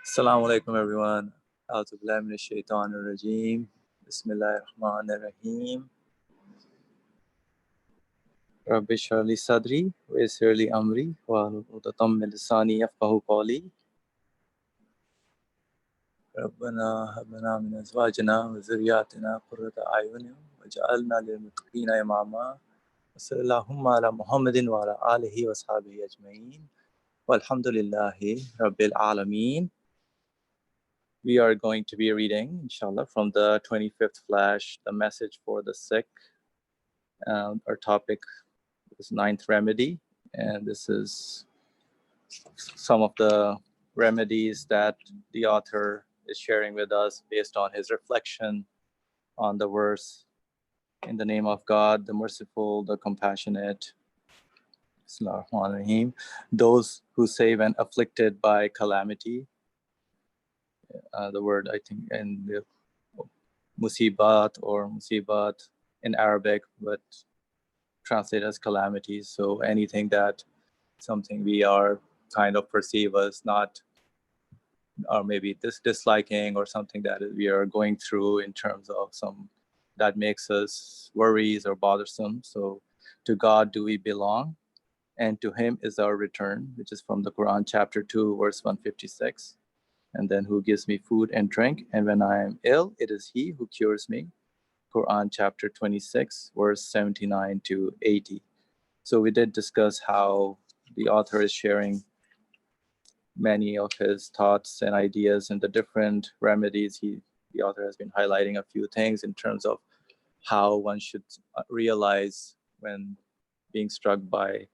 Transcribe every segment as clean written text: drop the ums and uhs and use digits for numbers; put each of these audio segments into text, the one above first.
Assalamu alaikum everyone. A'udhu billahi minash shaitanir rajeem. Bismillahir rahmanir rahim. Rabbi shrah li sadri wa yassir li amri wahlul 'uqdatam min lisani yafqahu qawli. Rabbana hab lana min azwajina wa dhurriyyatina qurrata a'yunin waj'alna lil muttaqina imama. Sallallahu ala Muhammadin wa ala alihi wa sahbihi ajma'in. Walhamdulillahi rabbil alameen. We are going to be reading, inshallah, from the 25th flash, the message for the sick. Our topic is ninth remedy, and this is some of the remedies that the author is sharing with us based on his reflection on the verse, in the name of God, the merciful, the compassionate. Bismillahirrahmanirrahim. Those who say when afflicted by calamity, the word I think in the musibat or musibat in Arabic, but translate as calamities. So anything that something we are kind of perceive as not, or maybe disliking, or something that we are going through in terms of some that makes us worries or bothersome. So to God do we belong, and to him is our return, which is from the Quran chapter 2 verse 156. And then who gives me food and drink, and when I am ill, it is he who cures me. Quran chapter 26, verse 79 to 80. So we did discuss how the author is sharing many of his thoughts and ideas and the different remedies. The author has been highlighting a few things in terms of how one should realize when being struck by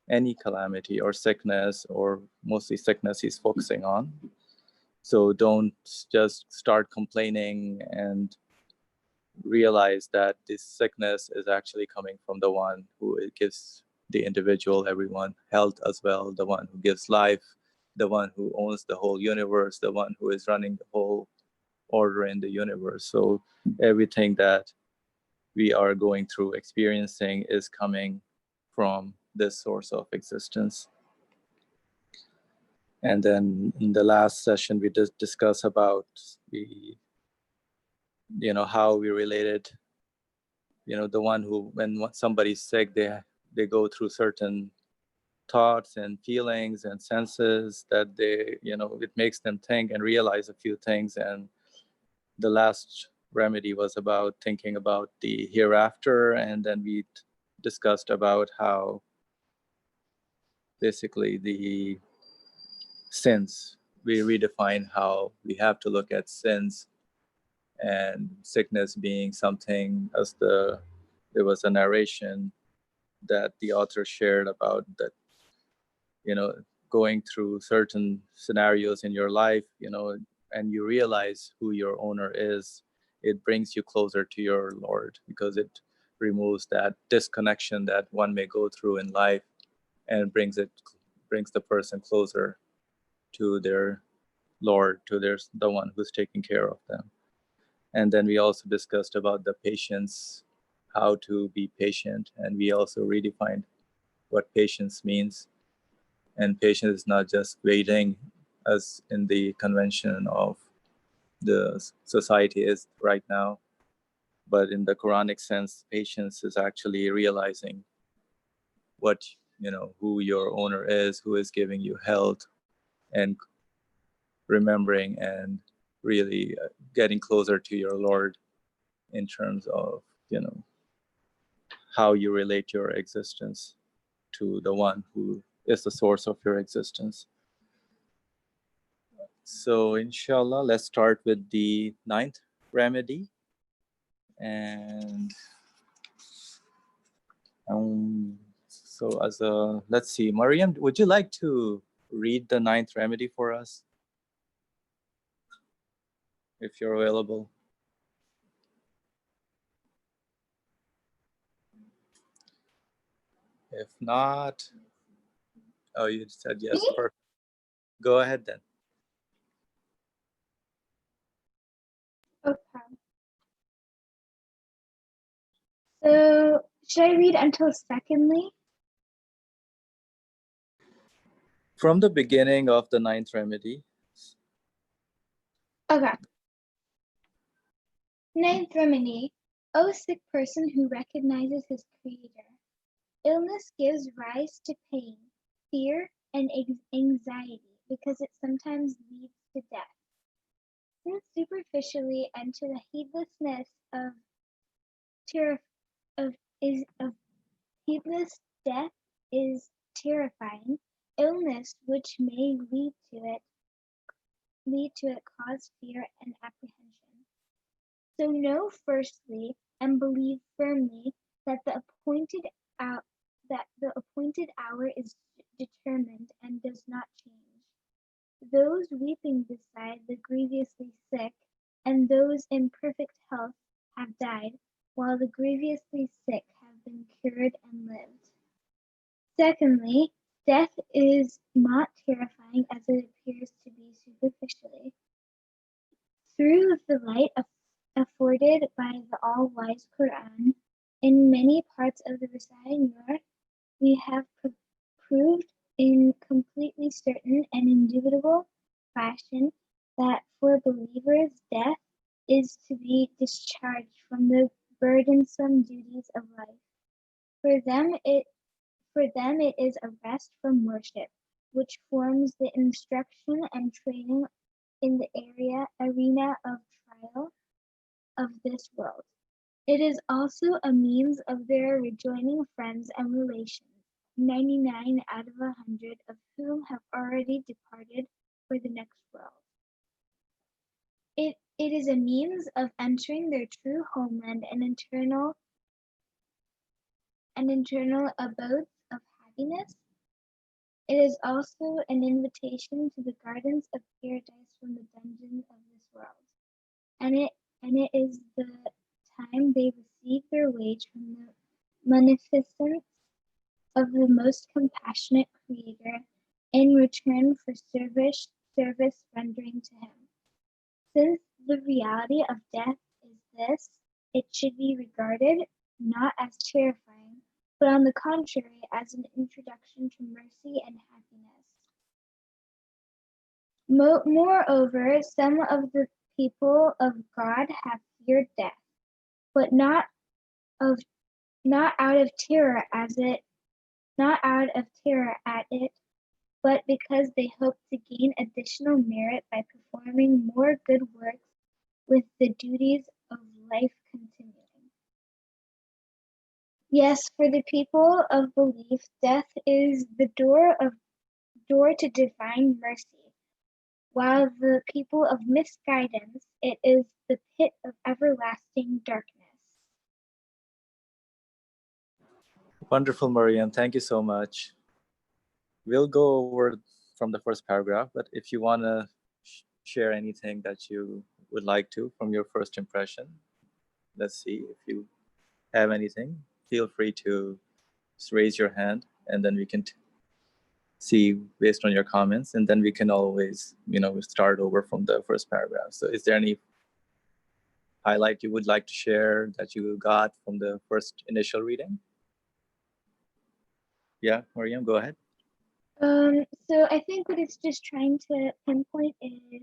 any calamity or sickness, or mostly sickness he's focusing on. So don't just start complaining, and realize that this sickness is actually coming from the one who gives the individual, everyone, health as well, the one who gives life, the one who owns the whole universe, the one who is running the whole order in the universe. So everything that we are going through, experiencing, is coming from this source of existence. And then in the last session, we just discussed about how we related, the one who, when somebody's sick, they go through certain thoughts and feelings and senses that it makes them think and realize a few things. And the last remedy was about thinking about the hereafter. And then we discussed about how basically the sins, we redefine how we have to look at sins and sickness being something, as there was a narration that the author shared about that, going through certain scenarios in your life, and you realize who your owner is, it brings you closer to your Lord, because it removes that disconnection that one may go through in life, and brings the person closer to their Lord, to the one who's taking care of them. And then we also discussed about the patience, how to be patient, and we also redefined what patience means. And patience is not just waiting, as in the convention of the society is right now, but in the Quranic sense, patience is actually realizing what, who your owner is, who is giving you health, and remembering and really getting closer to your Lord in terms of, how you relate your existence to the one who is the source of your existence. So inshallah, let's start with the ninth remedy. And so let's see, Mariam, would you like to read the ninth remedy for us, if you're available? If not, oh, you said yes. Perfect. Go ahead then. Okay. So should I read until secondly? From the beginning of the ninth remedy. Okay. Ninth remedy. O sick person who recognizes his creator. Illness gives rise to pain, fear, and anxiety because it sometimes leads to death. Since superficially and to the heedlessness of heedless death is terrifying, illness which may lead to it cause fear and apprehension. So know firstly and believe firmly that the appointed hour is determined and does not change. Those weeping beside the grievously sick and those in perfect health have died, while the grievously sick have been cured and lived. Secondly, death is not terrifying as it appears to be superficially. Through the light afforded by the All-Wise Qur'an, in many parts of the Risale-i Nur, we have proved in completely certain and indubitable fashion that for believers death is to be discharged from the burdensome duties of life. For them it is a rest from worship, which forms the instruction and training in the arena of trial of this world. It is also a means of their rejoining friends and relations, 99 out of 100 of whom have already departed for the next world. It is a means of entering their true homeland and internal abodes of happiness. It is also an invitation to the gardens of paradise from the dungeons of this world, and it is the time they receive their wage from the munificence of the most compassionate Creator in return for service rendering to Him. Since the reality of death is this, it should be regarded not as terrifying, but on the contrary as an introduction to mercy and happiness. Moreover, some of the people of God have feared death, but not out of terror at it, but because they hope to gain additional merit by performing more good works with the duties of life continuing. Yes, for the people of belief, death is the door to divine mercy, while the people of misguidance, it is the pit of everlasting darkness. Wonderful, Mariam. Thank you so much. We'll go over from the first paragraph, but if you want to share anything that you would like to from your first impression, let's see if you have anything. Feel free to just raise your hand, and then we can see based on your comments, and then we can always, start over from the first paragraph. So is there any highlight you would like to share that you got from the first initial reading? Yeah, Mariam, go ahead. So I think what it's just trying to pinpoint is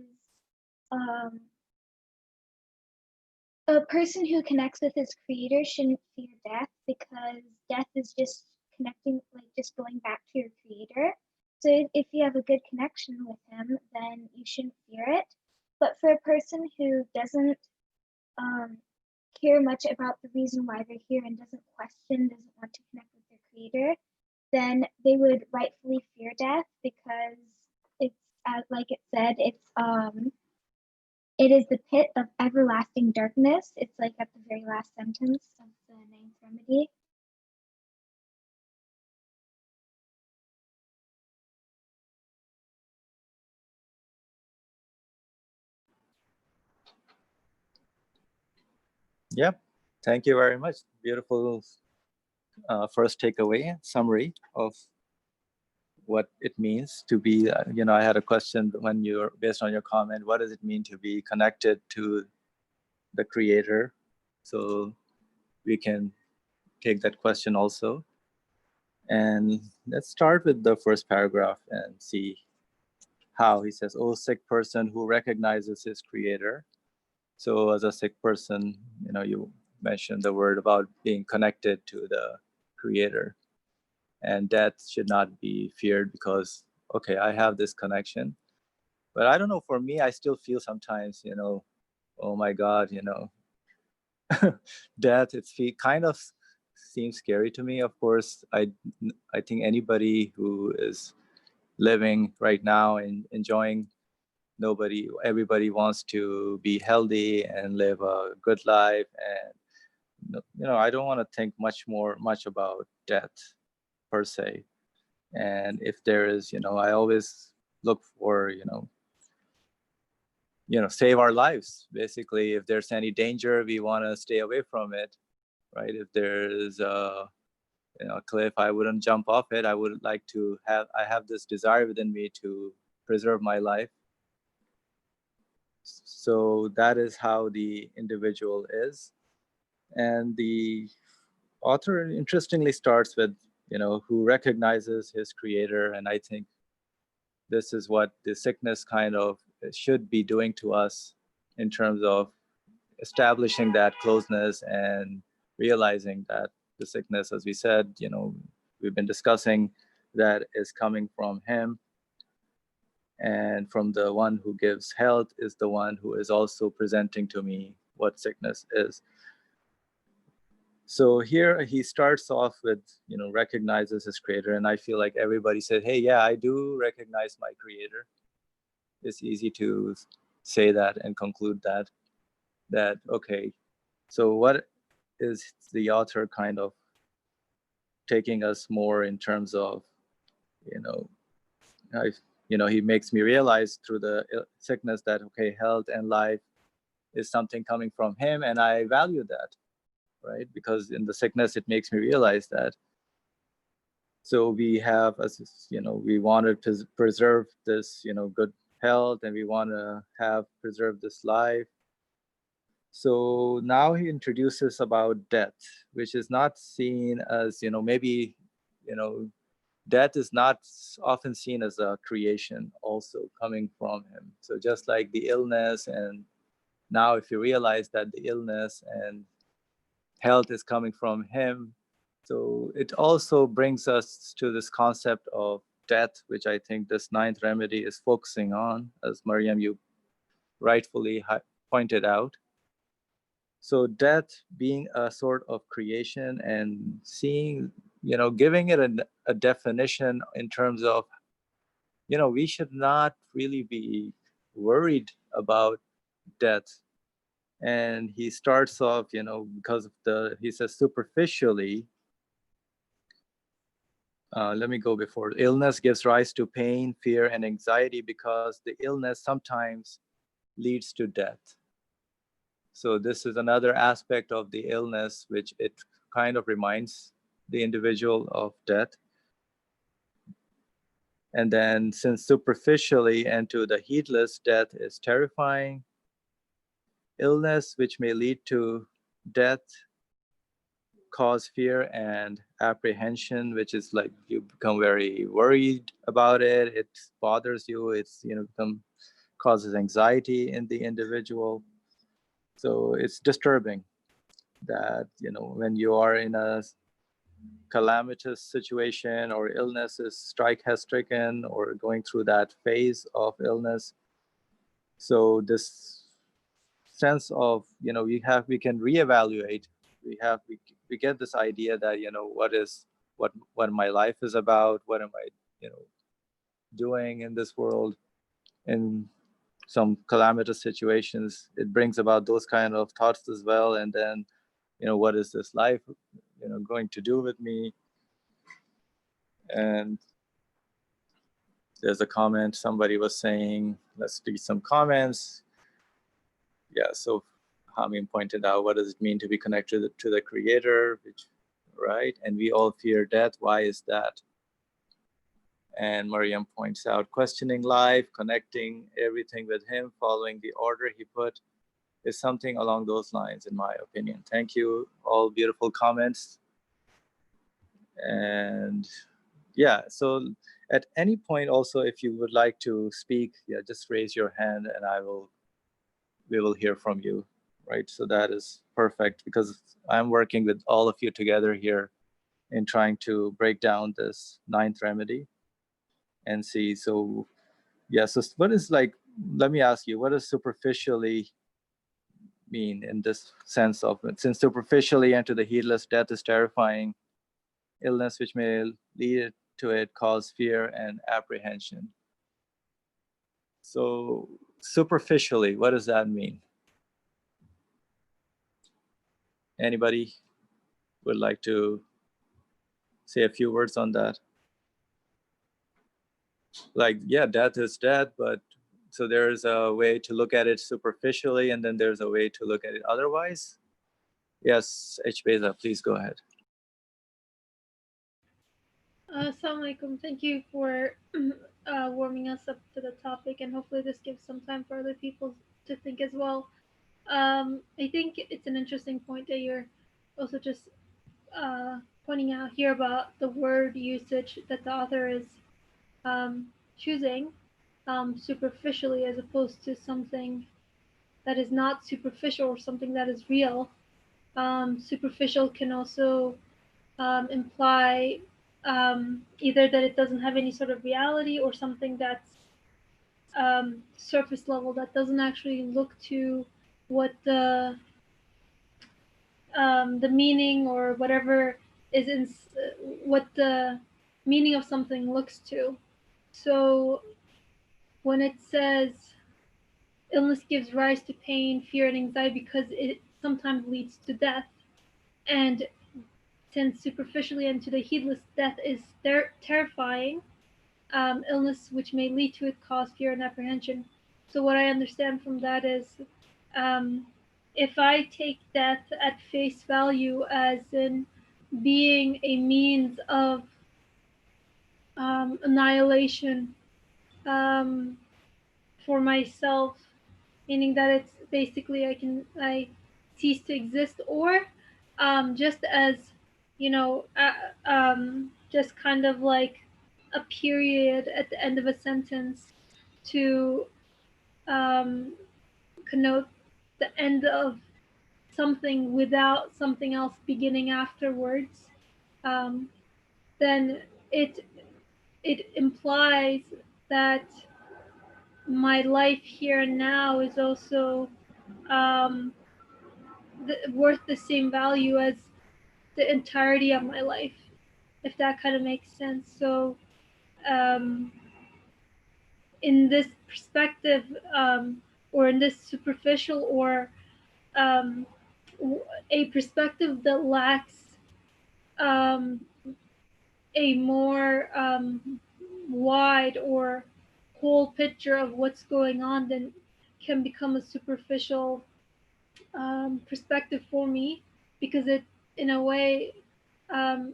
a person who connects with his creator shouldn't fear death, because death is just connecting, like just going back to your creator. So if you have a good connection with him, then you shouldn't fear it. But for a person who doesn't care much about the reason why they're here and doesn't want to connect with their creator, then they would rightfully fear death, because it's, like it said, it is the pit of everlasting darkness. It's like at the very last sentence of the ninth remedy. Yeah, thank you very much. Beautiful first takeaway summary of what it means to be, I had a question when you're based on your comment, what does it mean to be connected to the creator? So we can take that question also. And let's start with the first paragraph and see how he says, "Oh, sick person who recognizes his creator." So as a sick person, you mentioned the word about being connected to the creator, and death should not be feared because, okay, I have this connection. But I don't know, for me, I still feel sometimes, oh my God, death, kind of seems scary to me. Of course, I think anybody who is living right now and enjoying, everybody wants to be healthy and live a good life. And, I don't want to think much about death per se. And if there is, I always look for, save our lives. Basically, if there's any danger, we want to stay away from it, right? If there's a cliff, I wouldn't jump off it. I would like to I have this desire within me to preserve my life. So that is how the individual is. And the author interestingly starts with, who recognizes his creator. And I think this is what the sickness kind of should be doing to us in terms of establishing that closeness and realizing that the sickness, as we said, we've been discussing, that is coming from him. And from the one who gives health is the one who is also presenting to me what sickness is. So here he starts off with, recognizes his creator. And I feel like everybody said, hey, yeah, I do recognize my creator. It's easy to say that and conclude that, okay, so what is the author kind of taking us more in terms of, he makes me realize through the sickness that, okay, health and life is something coming from him, and I value that, right? Because in the sickness, it makes me realize that. So we have, we want to preserve this, good health, and we want to preserve this life. So now he introduces about death, which is not seen as, maybe, death is not often seen as a creation also coming from him. So just like the illness, and now if you realize that the illness and health is coming from him, so it also brings us to this concept of death, which I think this ninth remedy is focusing on, as Mariam, you rightfully pointed out. So death being a sort of creation, and seeing, giving it a definition in terms of, we should not really be worried about death. And he starts off, because of he says superficially, let me go before. Illness gives rise to pain, fear, and anxiety because the illness sometimes leads to death. So this is another aspect of the illness, which it kind of reminds the individual of death. And then, since superficially and to the heedless, death is terrifying, illness, which may lead to death, cause fear and apprehension, which is like you become very worried about it. It bothers you. It's, causes anxiety in the individual. So it's disturbing that, when you are in a calamitous situation or illness has stricken or going through that phase of illness. So this sense of, we can reevaluate. We get this idea that, what my life is about, what am I, doing in this world. In some calamitous situations, it brings about those kind of thoughts as well. And then, what is this life, going to do with me? And there's a comment somebody was saying, let's read some comments. Yeah, so Hamim pointed out, what does it mean to be connected to the creator, right? And we all fear death. Why is that? And Mariam points out, questioning life, connecting everything with him, following the order he put, is something along those lines, in my opinion. Thank you. All beautiful comments. And yeah, so At any point also, if you would like to speak, yeah, just raise your hand and we will hear from you, right? So that is perfect, because I'm working with all of you together here in trying to break down this ninth remedy and see. So yeah, so what is, like, let me ask you, what does superficially mean in this sense of, since superficially enter the heedless, death is terrifying, illness which may lead to it cause fear and apprehension. So superficially, what does that mean? Anybody would like to say a few words on that? Like, yeah, death is death, but so there's a way to look at it superficially, and then there's a way to look at it otherwise. Yes, H. Beza, please go ahead. Assalamu alaikum. Thank you for warming us up to the topic, and hopefully this gives some time for other people to think as well. I think it's an interesting point that you're also just pointing out here about the word usage that the author is choosing superficially, as opposed to something that is not superficial or something that is real. Superficial can also imply either that it doesn't have any sort of reality, or something that's surface level, that doesn't actually look to what the meaning or whatever is in what the meaning of something looks to. So when it says illness gives rise to pain, fear, and anxiety because it sometimes leads to death, and since superficially and to the heedless death is terrifying, illness which may lead to it cause fear and apprehension. So what I understand from that is, if I take death at face value as in being a means of annihilation for myself, meaning that it's basically I cease to exist, or just as, just kind of like a period at the end of a sentence to connote the end of something without something else beginning afterwards, then it implies that my life here and now is also worth the same value as the entirety of my life, if that kind of makes sense. So in this perspective, or in this superficial, or a perspective that lacks a more wide or whole picture of what's going on, then can become a superficial perspective for me, because it, in a way,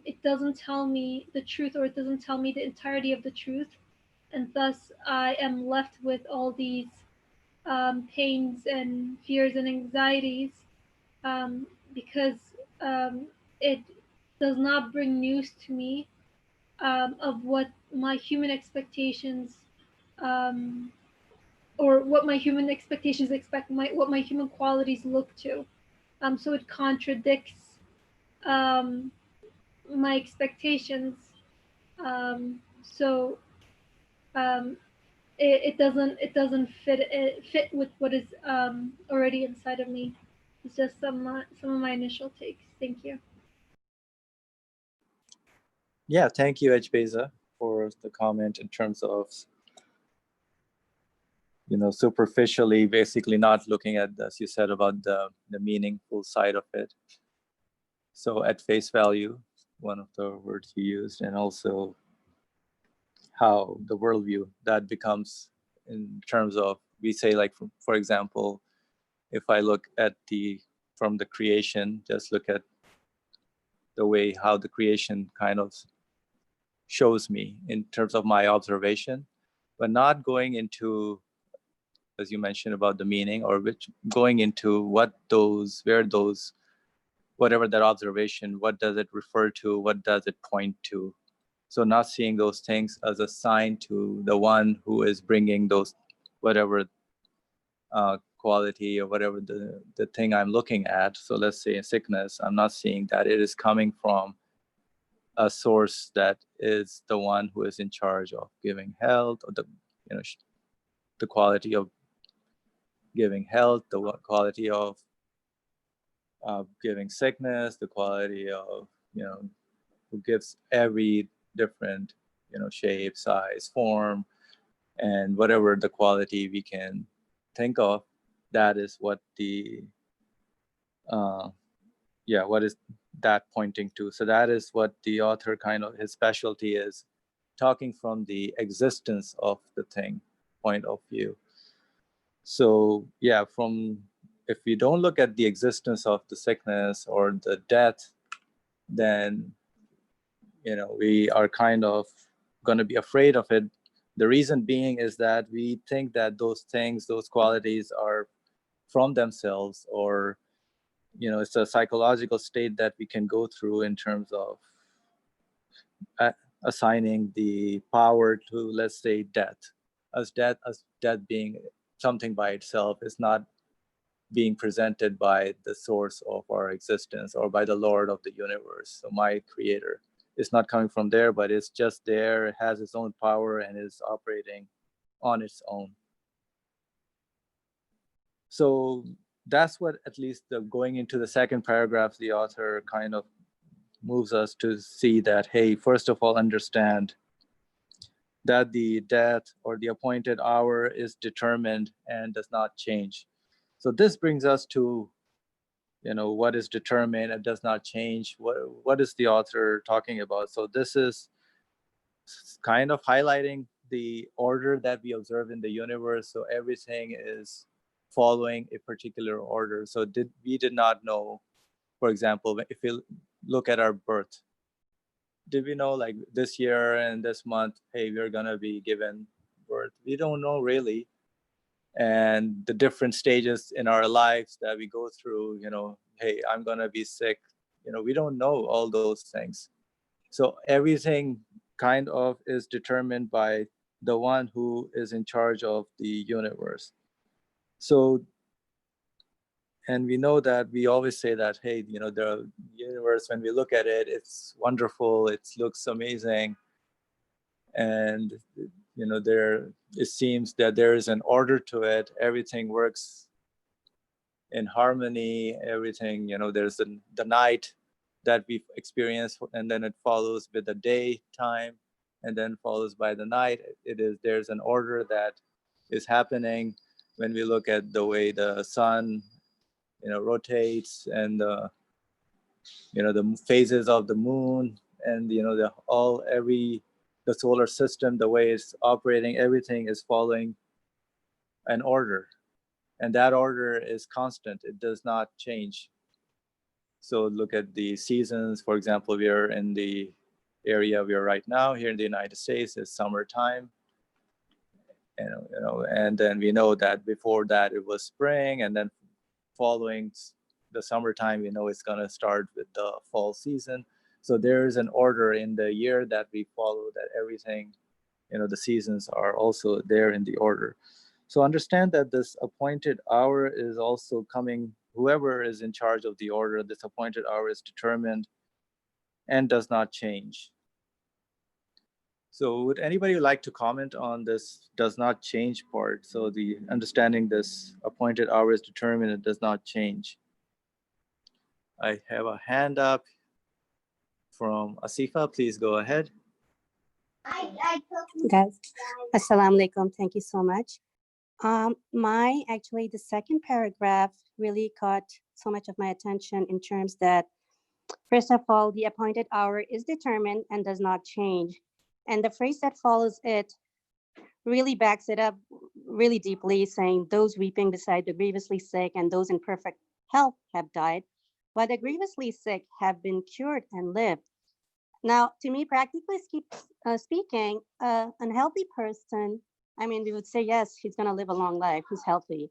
it doesn't tell me the truth, or it doesn't tell me the entirety of the truth, and thus I am left with all these pains and fears and anxieties, because it does not bring news to me of what my human expectations, or what my human expectations expect, what my human qualities look to. So it contradicts my expectations. So it doesn't fit with what is already inside of me. It's just some of my initial takes. Thank you. Yeah, thank you, H. Beza, for the comment in terms of, superficially, basically not looking at, as you said, about the meaningful side of it. So at face value, one of the words you used, and also how the worldview that becomes, in terms of, we say, like, for example, if I look at from the creation, just look at the way how the creation kind of shows me in terms of my observation, but not going into, as you mentioned, about the meaning, or going into whatever that observation, what does it refer to, what does it point to, So not seeing those things as a sign to the one who is bringing those, whatever quality or whatever the thing I'm looking at. So let's say sickness, I'm not seeing that it is coming from a source that is the one who is in charge of giving health, or the quality of giving health, the quality of giving sickness, the quality of, who gives every different, shape, size, form, and whatever the quality we can think of. That is what what is that pointing to? So that is what the author kind of, his specialty is, talking from the existence of the thing point of view. So yeah, if we don't look at the existence of the sickness or the death, then we are kind of going to be afraid of it. The reason being is that we think that those things, those qualities are from themselves, or it's a psychological state that we can go through in terms of assigning the power to, let's say, death, as death being something by itself, is not being presented by the source of our existence or by the Lord of the universe. So my creator is not coming from there, but it's just there, it has its own power and is operating on its own. So that's what, at least going into the second paragraph, the author kind of moves us to see that, hey, first of all, understand that the death or the appointed hour is determined and does not change. So this brings us to, what is determined and does not change. What is the author talking about? So this is kind of highlighting the order that we observe in the universe. So everything is following a particular order. So we did not know, for example, if you look at our birth, did we know like this year and this month, hey, we're gonna be given birth? We don't know really. And the different stages in our lives that we go through, hey, I'm gonna be sick, we don't know all those things. So everything kind of is determined by the one who is in charge of the universe. So, and we know that we always say that, hey, the universe, when we look at it, it's wonderful, it looks amazing. And, it seems that there is an order to it. Everything works in harmony, everything, there's the night that we experience, and then it follows with the daytime, and then follows by the night. There's an order that is happening when we look at the way the sun, rotates, and the phases of the moon, and the solar system, the way it's operating, everything is following an order, and that order is constant. It does not change. So look at the seasons. For example, we are in the area we are right now here in the United States. It's summertime, and then we know that before that it was spring, and then following the summertime, it's going to start with the fall season. So there is an order in the year that we follow, that everything, the seasons are also there in the order. So understand that this appointed hour is also coming, whoever is in charge of the order, this appointed hour is determined and does not change. So would anybody like to comment on this does not change part? So the understanding this appointed hour is determined, it does not change. I have a hand up from Asifa. Please go ahead. Guys, assalamu alaikum. Thank you so much. The second paragraph really caught so much of my attention in terms that, first of all, the appointed hour is determined and does not change. And the phrase that follows it really backs it up really deeply, saying those weeping beside the grievously sick and those in perfect health have died, while the grievously sick have been cured and lived. Now, to me, practically speaking, an unhealthy person, we would say, yes, he's going to live a long life, he's healthy.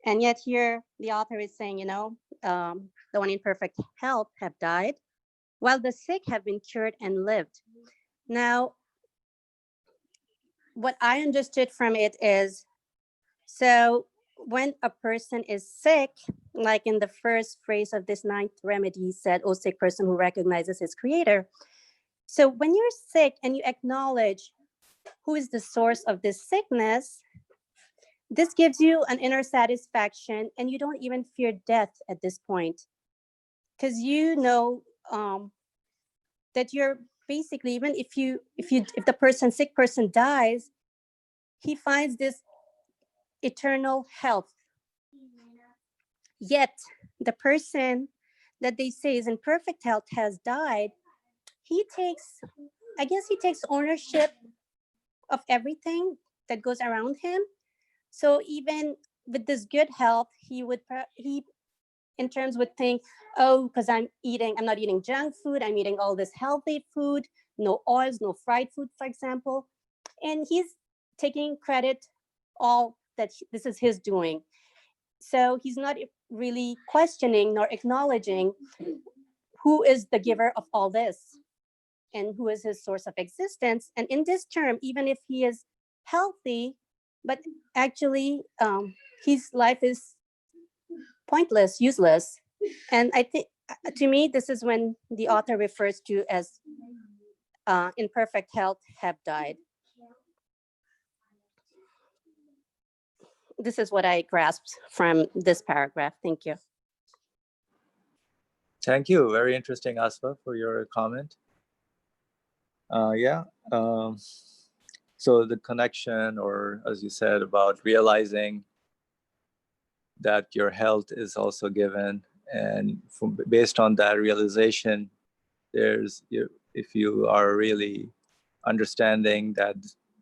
And yet here, the author is saying, the one in perfect health have died, while the sick have been cured and lived. Now, what I understood from it is, so when a person is sick, like in the first phrase of this ninth remedy said, "O sick person who recognizes his creator." So when you're sick and you acknowledge who is the source of this sickness, this gives you an inner satisfaction, and you don't even fear death at this point, because you know that you're basically, even if the sick person dies, he finds this eternal health. Yet the person that they say is in perfect health has died. He takes ownership of everything that goes around him. So even with this good health, he in terms would think, oh, because I'm not eating junk food, I'm eating all this healthy food, no oils, no fried food, for example. And he's taking credit all that this is his doing. So he's not really questioning nor acknowledging who is the giver of all this and who is his source of existence. And in this term, even if he is healthy, but actually his life is pointless, useless. And I think, to me, this is when the author refers to as in perfect health have died. This is what I grasped from this paragraph. Thank you. Thank you. Very interesting, Asfa, for your comment. So the connection, or as you said, about realizing that your health is also given, and based on that realization, if you are really understanding that,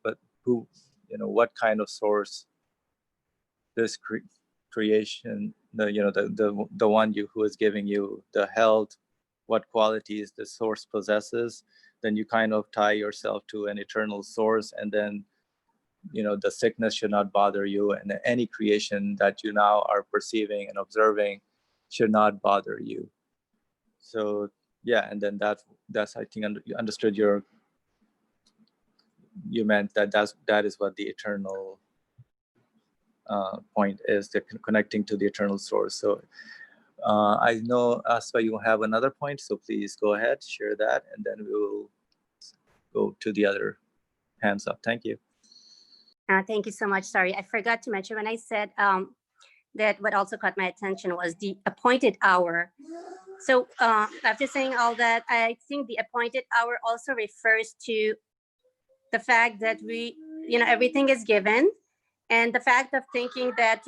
but who, what kind of source this creation, the one who is giving you the health, what qualities the source possesses, then you kind of tie yourself to an eternal source, and then the sickness should not bother you, and any creation that you now are perceiving and observing should not bother you. So yeah, and then that's I think you understood you meant that is what the eternal point is, the connecting to the eternal source. So I know, Asfa, you have another point, so please go ahead, share that, and then we will go to the other hands up. Thank you. Thank you so much. Sorry, I forgot to mention when I said that what also caught my attention was the appointed hour. So after saying all that, I think the appointed hour also refers to the fact that everything is given, and the fact of thinking that,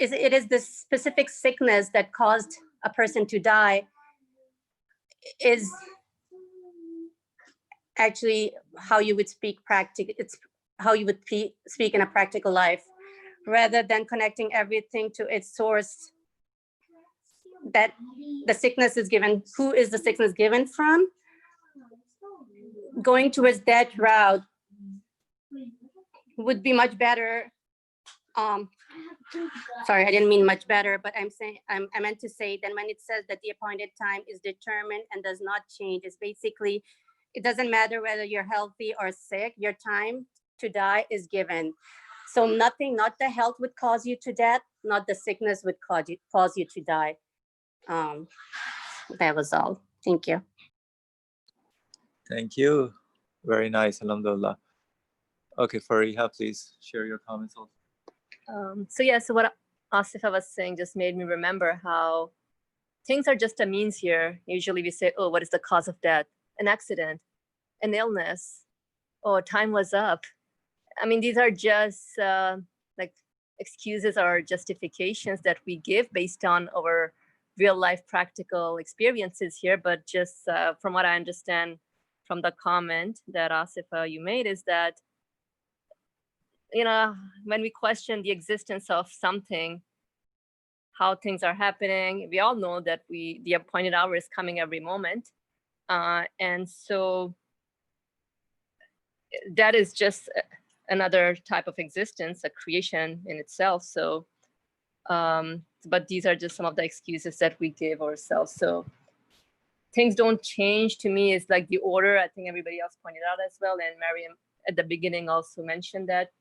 it is this specific sickness that caused a person to die is actually how you would speak it's how you would speak in a practical life, rather than connecting everything to its source, that the sickness is given, who is the sickness given from. Going towards that route would be much better. Sorry, I didn't mean much better, but I meant to say that when it says that the appointed time is determined and does not change, it's basically, it doesn't matter whether you're healthy or sick, your time to die is given. So nothing, not the health would cause you to death, not the sickness would cause you to die. That was all. Thank you. Thank you. Very nice. Alhamdulillah. Okay, Fariha, please share your comments also. So what Asifa was saying just made me remember how things are just a means here. Usually we say, oh, what is the cause of death? An accident, an illness, or time was up. I mean, these are just like excuses or justifications that we give based on our real life practical experiences here. But just from what I understand from the comment that Asifa you made is that, when we question the existence of something, how things are happening, we all know that the appointed hour is coming every moment. And so that is just another type of existence, a creation in itself. So, but these are just some of the excuses that we give ourselves. So things don't change to me is like the order. I think everybody else pointed out as well, and Mariam at the beginning also mentioned that,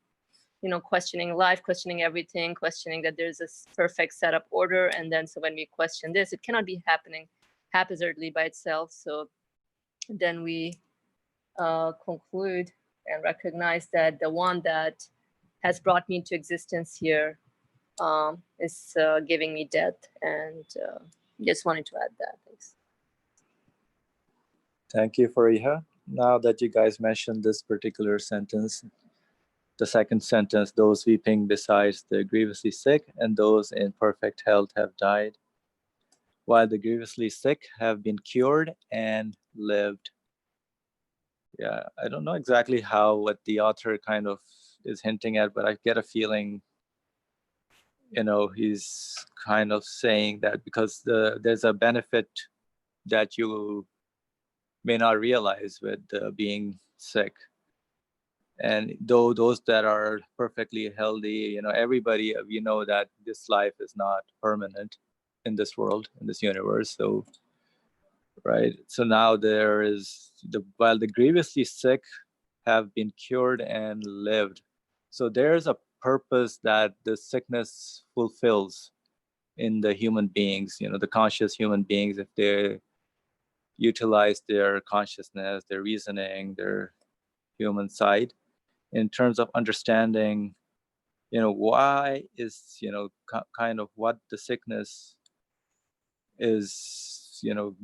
you know, questioning life, questioning everything, questioning that there's this perfect setup order. And then so when we question this, it cannot be happening haphazardly by itself. So then we conclude and recognize that the one that has brought me into existence here is giving me death. And just wanted to add that. Thanks. Thank you, Fariha. Now that you guys mentioned this particular sentence, the second sentence, those weeping besides the grievously sick and those in perfect health have died, while the grievously sick have been cured and lived. Yeah, I don't know exactly what the author kind of is hinting at, but I get a feeling, you know, he's kind of saying that because there's a benefit that you may not realize with being sick. And though those that are perfectly healthy, you know, everybody, you know that this life is not permanent in this world, in this universe. So, right. So now there is while the grievously sick have been cured and lived. So there's a purpose that the sickness fulfills in the human beings, you know, the conscious human beings, if they utilize their consciousness, their reasoning, their human side, in terms of understanding, you know, why is, you know, kind of what the sickness is, you know,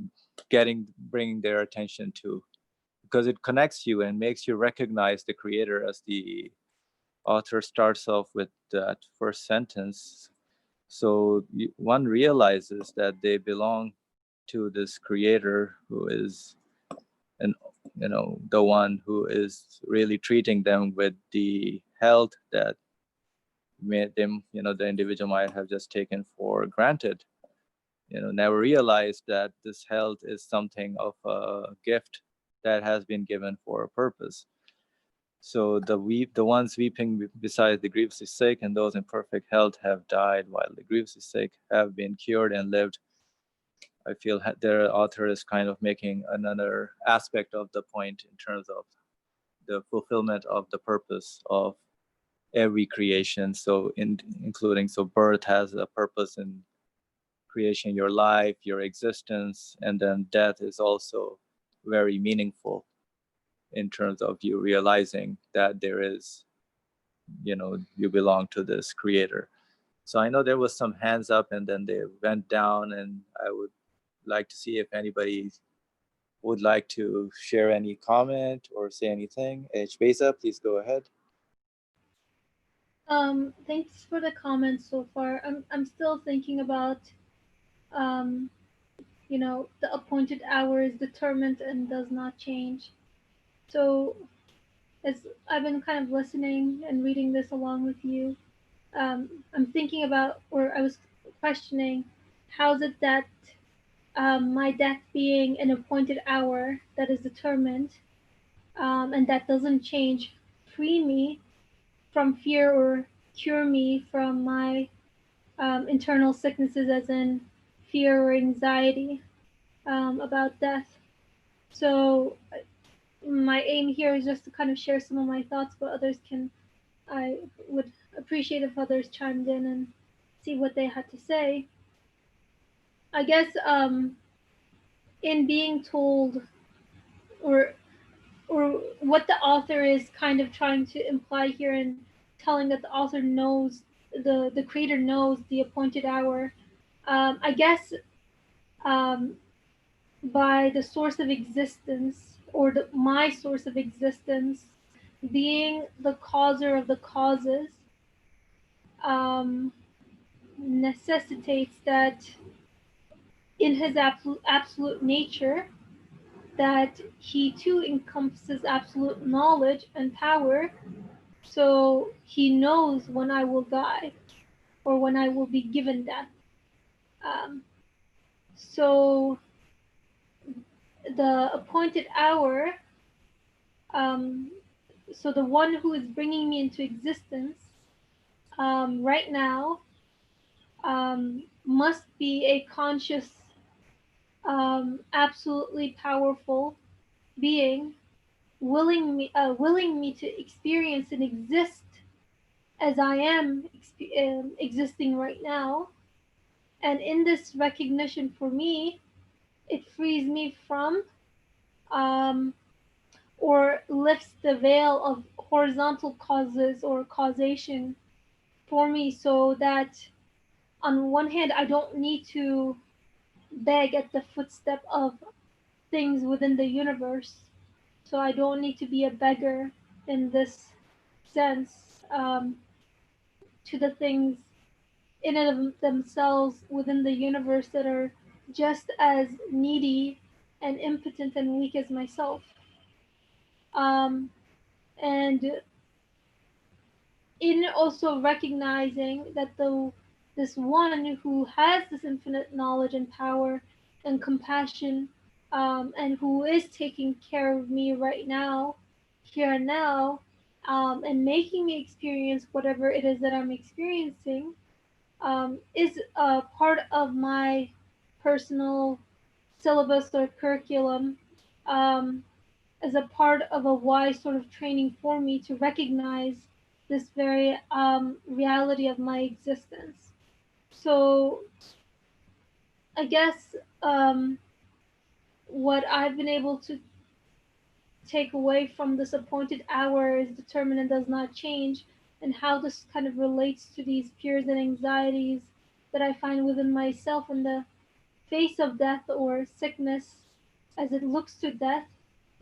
bringing their attention to, because it connects you and makes you recognize the creator, as the author starts off with that first sentence. So one realizes that they belong to this creator who is, and you know, the one who is really treating them with the health that made them, you know, the individual might have just taken for granted, you know, never realized that this health is something of a gift that has been given for a purpose. So the ones weeping beside the grievously sick and those in perfect health have died, while the grievously sick have been cured and lived. I feel their author is kind of making another aspect of the point in terms of the fulfillment of the purpose of every creation. So including, so birth has a purpose in creation, your life, your existence, and then death is also very meaningful in terms of you realizing that there is, you know, you belong to this creator. So I know there was some hands up and then they went down, and I would like to see if anybody would like to share any comment or say anything. H. Beza, please go ahead. Thanks for the comments so far. I'm still thinking about, you know, the appointed hour is determined and does not change. So as I've been kind of listening and reading this along with you, I'm thinking about, or I was questioning, how is it that my death being an appointed hour that is determined, and that doesn't change, free me from fear or cure me from my internal sicknesses, as in fear or anxiety about death. So my aim here is just to kind of share some of my thoughts, but I would appreciate if others chimed in and see what they had to say. I guess in being told, or what the author is kind of trying to imply here, and telling that the author knows, the creator knows the appointed hour, I guess by the source of existence, or my source of existence being the causer of the causes, necessitates that in his absolute nature, that he too encompasses absolute knowledge and power. So he knows when I will die, or when I will be given death. So the appointed hour, so the one who is bringing me into existence right now, must be a conscious absolutely powerful being, willing me to experience and exist as I am existing right now. And in this recognition, for me, it frees me from um, or lifts the veil of horizontal causes or causation for me, so that on one hand, I don't need to beg at the footstep of things within the universe. So I don't need to be a beggar in this sense, to the things in and of themselves within the universe that are just as needy and impotent and weak as myself. Um, and in also recognizing that this one who has this infinite knowledge and power and compassion, and who is taking care of me right now, here and now, and making me experience whatever it is that I'm experiencing, is a part of my personal syllabus or curriculum, um, as a part of a wise sort of training for me to recognize this very reality of my existence. So I guess what I've been able to take away from this appointed hour is determined and does not change, and how this kind of relates to these fears and anxieties that I find within myself in the face of death or sickness as it looks to death,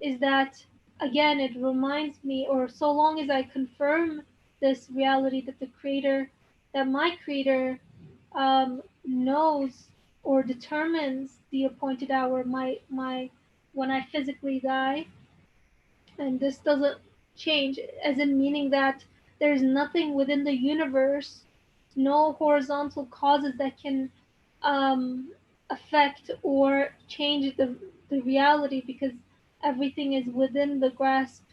is that again it reminds me, or so long as I confirm this reality that my creator knows or determines the appointed hour, my when I physically die, and this doesn't change, as in meaning that there's nothing within the universe, no horizontal causes that can um, affect or change the reality, because everything is within the grasp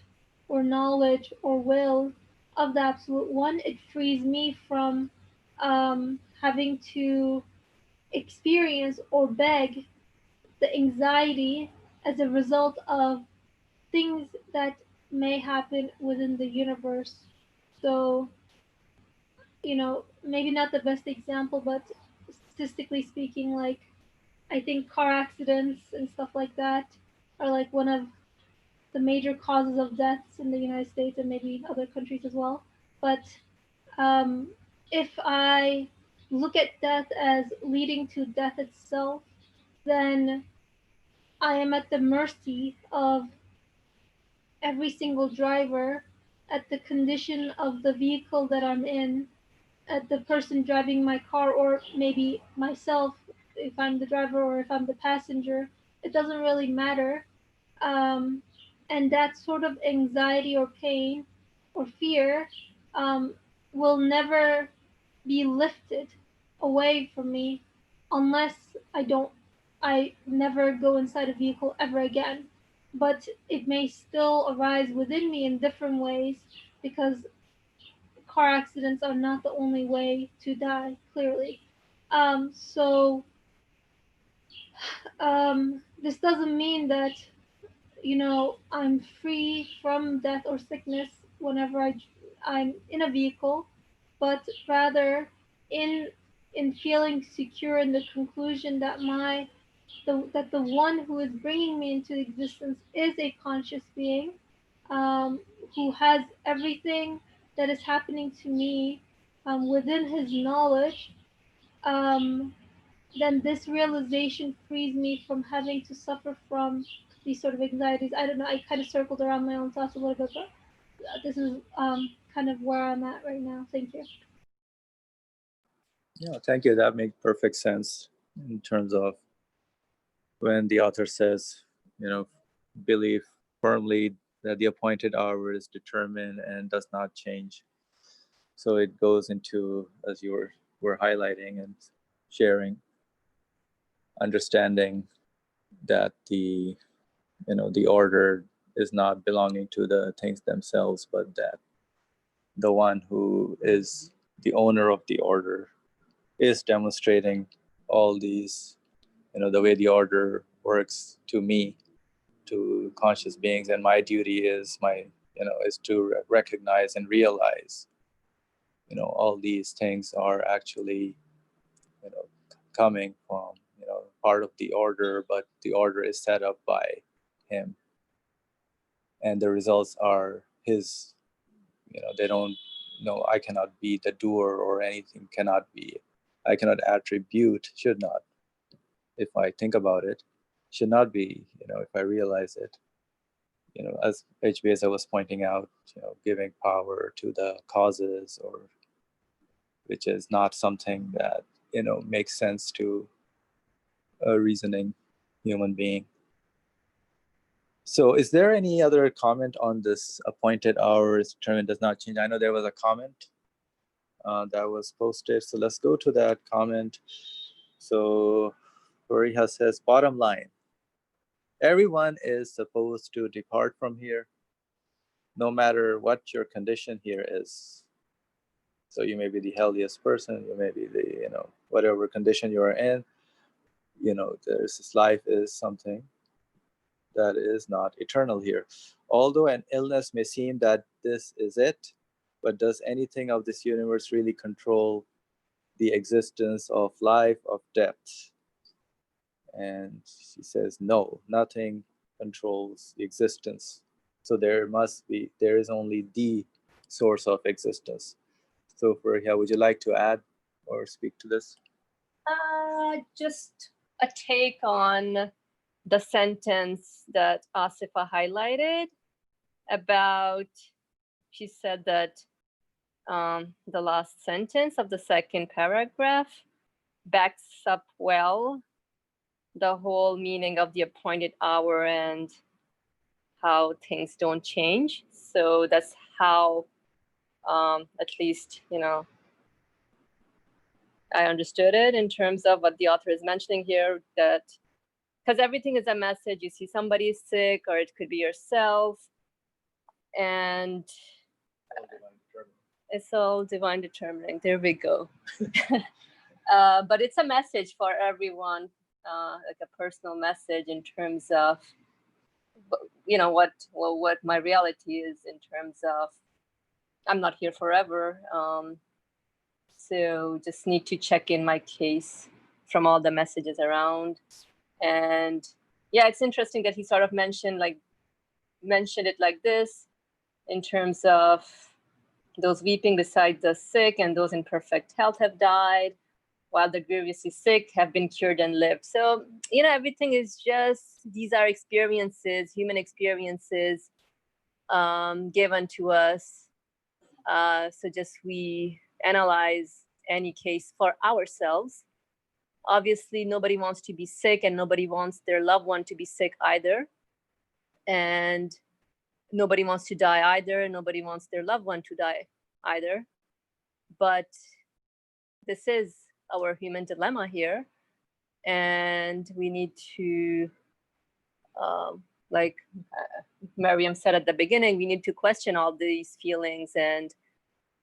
or knowledge or will of the Absolute One. It frees me from having to experience or beg the anxiety as a result of things that may happen within the universe. So, maybe not the best example, but statistically speaking, like I think car accidents and stuff like that are like one of the major causes of deaths in the United States and maybe other countries as well. But um, if I look at death as leading to death itself, then I am at the mercy of every single driver, at the condition of the vehicle that I'm in, at the person driving my car, or maybe myself if I'm the driver or if I'm the passenger. It doesn't really matter. Um, and that sort of anxiety or pain or fear um, will never be lifted away from me unless I never go inside a vehicle ever again. But it may still arise within me in different ways, because car accidents are not the only way to die, clearly. So this doesn't mean that I'm free from death or sickness whenever I'm in a vehicle, but rather in in feeling secure in the conclusion that that the one who is bringing me into existence is a conscious being, who has everything that is happening to me within his knowledge. Um, then this realization frees me from having to suffer from these sort of anxieties. I don't know, I kind of circled around my own thoughts a little bit, but this is kind of where I'm at right now. Thank you. Yeah, thank you. That makes perfect sense in terms of when the author says, believe firmly that the appointed hour is determined and does not change. So it goes into, as you were highlighting and sharing, understanding that the order is not belonging to the things themselves, but that the one who is the owner of the order is demonstrating all these the way the order works to me, to conscious beings, and my duty is is to recognize and realize, all these things are actually, coming from, part of the order, but the order is set up by him, and the results are his. They don't. I cannot be the doer, or anything cannot be. I cannot attribute. Should not. If I think about it, should not be. If I realize it. As HBS I was pointing out, giving power to the causes, or which is not something that makes sense to a reasoning human being. So is there any other comment on this appointed hour is determined does not change? I know there was a comment that was posted, so let's go to that comment. So Fariha says, bottom line, everyone is supposed to depart from here, no matter what your condition here is. So you may be the healthiest person, you may be the, whatever condition you are in, this life is something that is not eternal here. Although an illness may seem that this is it, but does anything of this universe really control the existence of life, of death? And she says, no, nothing controls the existence. So there is only the source of existence. So Fariha, would you like to add or speak to this? Just a take on the sentence that Asifa highlighted about, she said that the last sentence of the second paragraph backs up well the whole meaning of the appointed hour and how things don't change. So that's how, at least, I understood it in terms of what the author is mentioning here, that because everything is a message. You see somebody is sick, or it could be yourself, and it's all divine determining. There we go. But it's a message for everyone, like a personal message in terms of, what my reality is in terms of I'm not here forever. So just need to check in my case from all the messages around. And yeah, it's interesting that he sort of mentioned it like this in terms of those weeping beside the sick and those in perfect health have died, while the grievously sick have been cured and lived. So, everything is just, these are experiences, human experiences given to us. So just we analyze any case for ourselves. Obviously, nobody wants to be sick, and nobody wants their loved one to be sick either. And nobody wants to die either. Nobody wants their loved one to die either. But this is our human dilemma here. And we need to, like Mariam said at the beginning, we need to question all these feelings and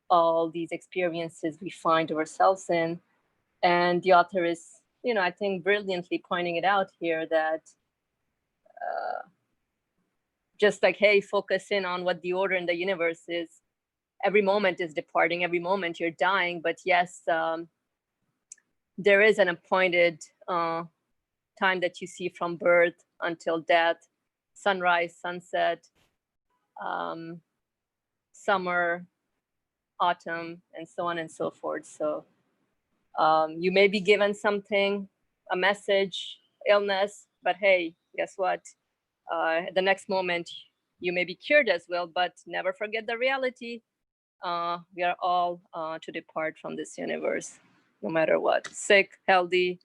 all these experiences we find ourselves in. And the author is, I think brilliantly pointing it out here that just like, hey, focus in on what the order in the universe is. Every moment is departing, every moment you're dying. But yes, there is an appointed time that you see from birth until death, sunrise, sunset, summer, autumn, and so on and so forth. So you may be given something, a message, illness, but hey, guess what? The next moment you may be cured as well, but never forget the reality. We are all to depart from this universe, no matter what. Sick, healthy,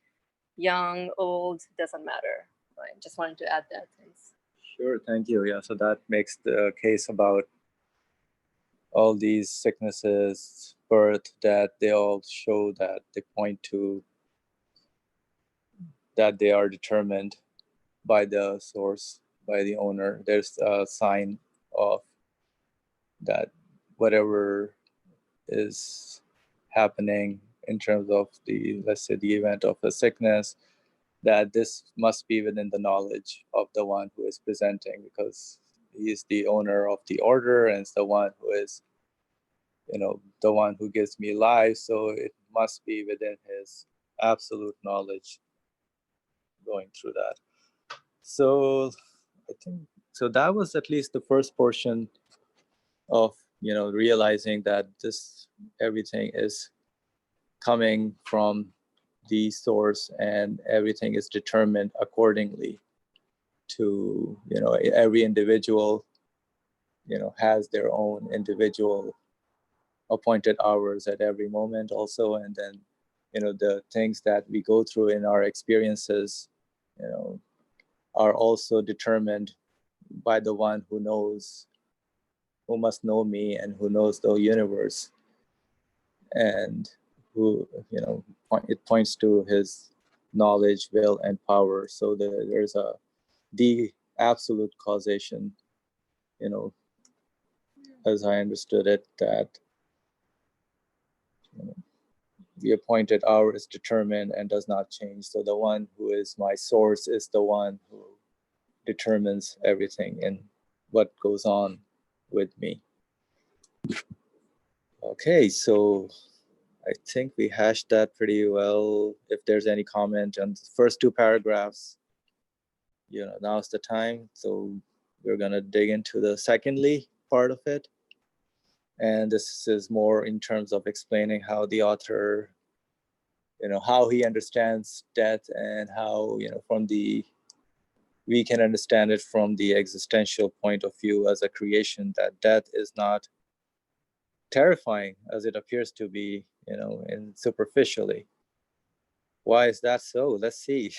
young, old, doesn't matter. I just wanted to add that. Thanks. Sure, thank you. Yeah, so that makes the case about all these sicknesses, birth, death, they all show that they point to that they are determined by the source, by the owner. There's a sign of that whatever is happening in terms of the, let's say, the event of a sickness, that this must be within the knowledge of the one who is presenting, because he is the owner of the order and is the one who is, the one who gives me life. So it must be within his absolute knowledge going through that. So I think, so that was at least the first portion of, realizing that everything is coming from the source and everything is determined accordingly to, every individual, has their own individual appointed hours at every moment also. And then, the things that we go through in our experiences, are also determined by the one who knows, who must know me and who knows the universe, and who, it points to his knowledge, will, and power. So there's the absolute causation, as I understood it, that the appointed hour is determined and does not change. So the one who is my source is the one who determines everything and what goes on with me. Okay, so I think we hashed that pretty well. If there's any comment on the first two paragraphs, now's the time. So we're gonna dig into the secondly part of it. And this is more in terms of explaining how the author, how he understands death, and how, we can understand it from the existential point of view as a creation, that death is not terrifying as it appears to be, in superficially. Why is that so? Let's see.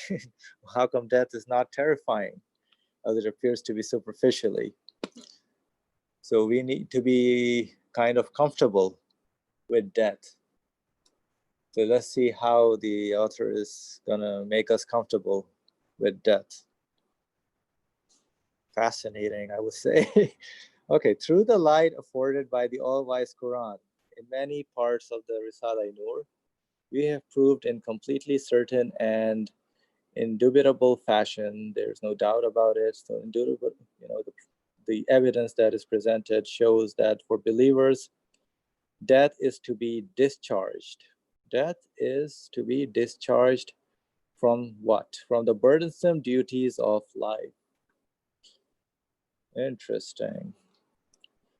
How come death is not terrifying as it appears to be superficially? So we need to be kind of comfortable with death. So let's see how the author is gonna make us comfortable with death. Fascinating, I would say. Okay, through the light afforded by the All-Wise Qur'an, in many parts of the Risale-i Nur, we have proved in completely certain and indubitable fashion, there's no doubt about it. So indubitable, the evidence that is presented shows that for believers, death is to be discharged. Death is to be discharged from what? From the burdensome duties of life. Interesting.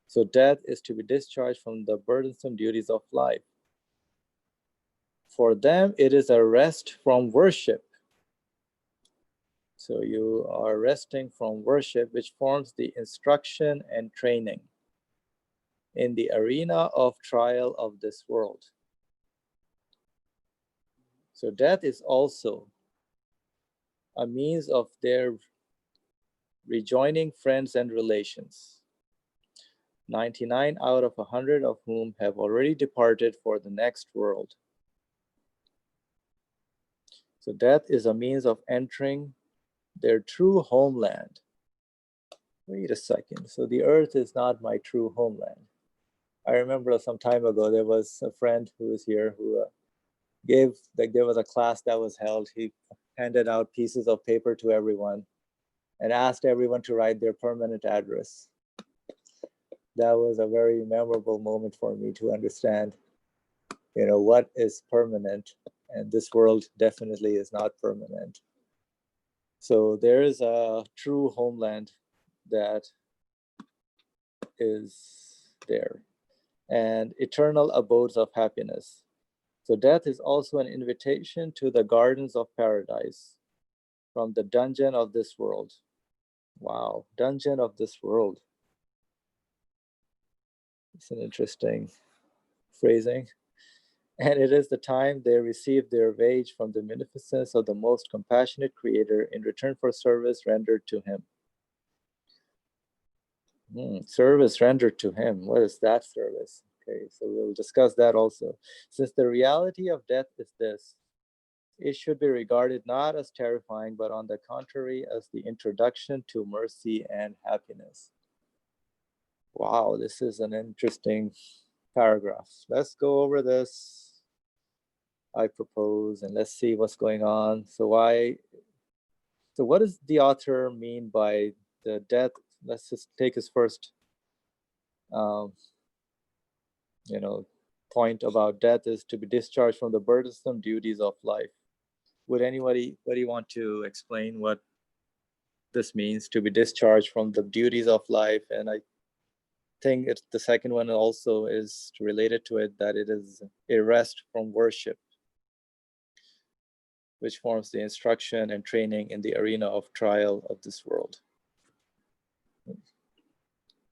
So death is to be discharged from the burdensome duties of life. For them, it is a rest from worship. So you are resting from worship, which forms the instruction and training in the arena of trial of this world. So death is also a means of their rejoining friends and relations, 99 out of 100 of whom have already departed for the next world. So death is a means of entering their true homeland. Wait a second. So the earth is not my true homeland. I remember some time ago, there was a friend who was here who there was a class that was held. He handed out pieces of paper to everyone and asked everyone to write their permanent address. That was a very memorable moment for me to understand, what is permanent, and this world definitely is not permanent. So there is a true homeland that is there, and eternal abodes of happiness. So death is also an invitation to the gardens of paradise from the dungeon of this world. Wow, dungeon of this world. It's an interesting phrasing. And it is the time they receive their wage from the munificence of the most compassionate creator in return for service rendered to him. Service rendered to him. What is that service? Okay, so we'll discuss that also. Since the reality of death is this, it should be regarded not as terrifying, but on the contrary, as the introduction to mercy and happiness. Wow, this is an interesting paragraph. Let's go over this. I propose, and let's see what's going on. So what does the author mean by the death? Let's just take his first, point about death is to be discharged from the burdensome duties of life. Would anybody want to explain what this means, to be discharged from the duties of life? And I think the second one also is related to it, that it is a rest from worship, which forms the instruction and training in the arena of trial of this world.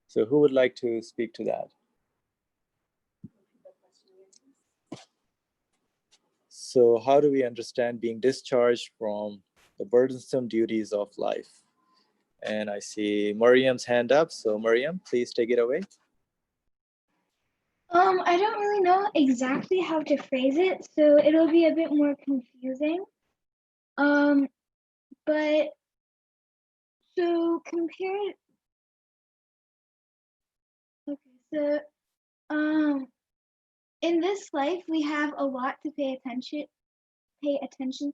So who would like to speak to that? So how do we understand being discharged from the burdensome duties of life? And I see Mariam's hand up. So Mariam, please take it away. I don't really know exactly how to phrase it, so it'll be a bit more confusing. But so compared, okay, so in this life we have a lot to pay attention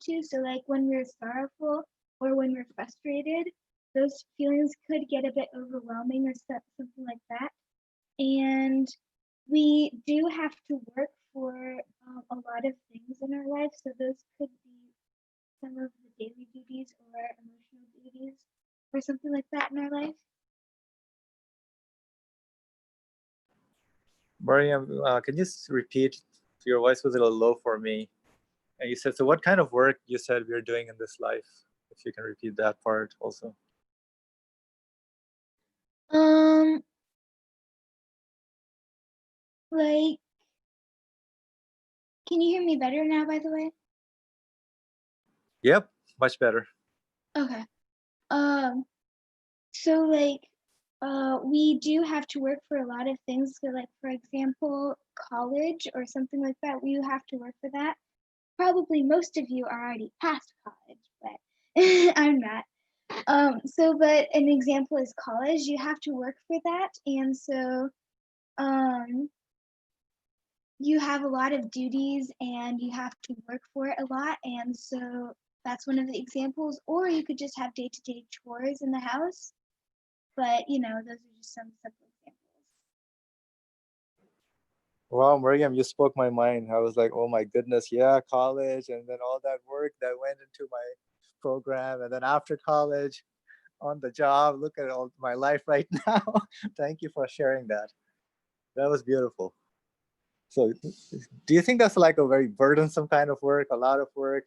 to. So like when we're sorrowful or when we're frustrated, those feelings could get a bit overwhelming or something like that. And we do have to work for a lot of things in our life. So those could be some of the daily duties or emotional duties or something like that in our life. Mariam, can you repeat? Your voice was a little low for me. And you said, so what kind of work you said we're doing in this life? If you can repeat that part also. Like, can you hear me better now, by the way? Yep, much better. Okay. So like, we do have to work for a lot of things. So like, for example, college or something like that, we have to work for that. Probably most of you are already past college, but I'm not. But an example is college. You have to work for that, and so you have a lot of duties and you have to work for it a lot, and so that's one of the examples. Or you could just have day-to-day chores in the house, but those are just some simple examples. Wow, Mariam, you spoke my mind. I was like, oh my goodness, yeah, college, and then all that work that went into my program, and then after college, on the job. Look at all my life right now. Thank you for sharing that. That was beautiful. So do you think that's like a very burdensome kind of work, a lot of work?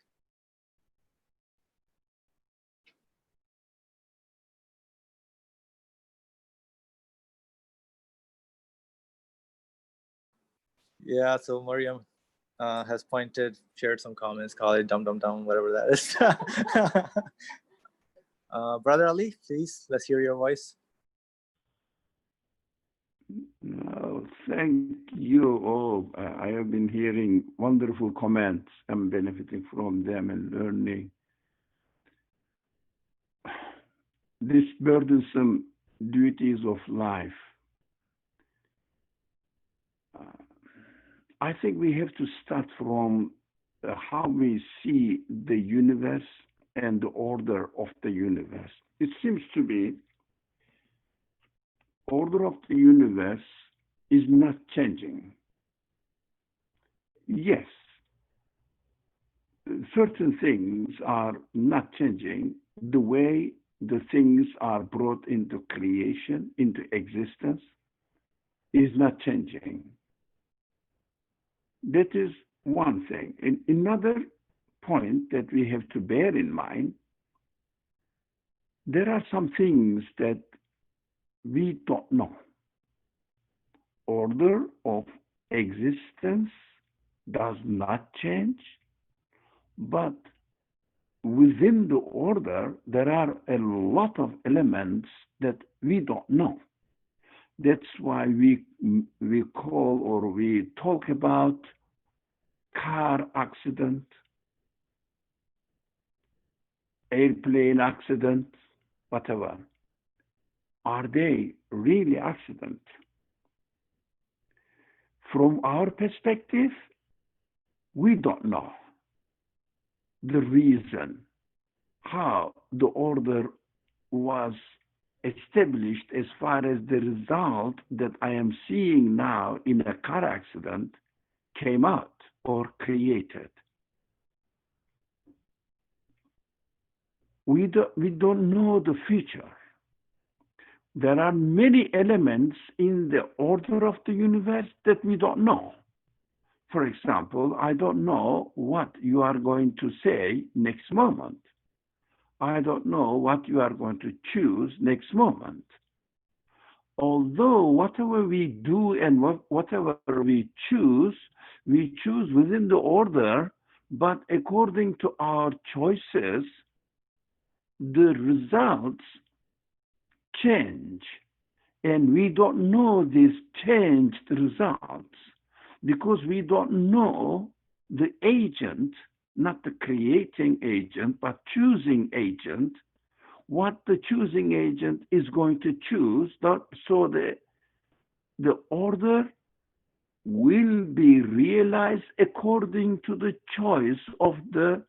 Yeah, so Mariam has shared some comments, call it dum dum dum, whatever that is. Brother Ali, please, let's hear your voice. Thank you all. I have been hearing wonderful comments. I'm benefiting from them and learning. These burdensome duties of life. I think we have to start from how we see the universe and the order of the universe. It seems to be order of the universe is not changing. Yes, certain things are not changing. The way the things are brought into creation, into existence, is not changing. That is one thing. And another point that we have to bear in mind, there are some things that we don't know. Order of existence does not change, but within the order, there are a lot of elements that we don't know. That's why we call or we talk about car accident, airplane accident, whatever. Are they really accidents? From our perspective, We don't know the reason how the order was established as far as the result that I am seeing now in a car accident came out or created. We don't know the future. There are many elements in the order of the universe that we don't know. For example, I don't know what you are going to say next moment. I don't know what you are going to choose next moment. Although whatever we do and whatever we choose within the order, but according to our choices, the results change. And we don't know these changed results because we don't know the agent, not the creating agent, but choosing agent, what the choosing agent is going to choose. So the order will be realized according to the choice of the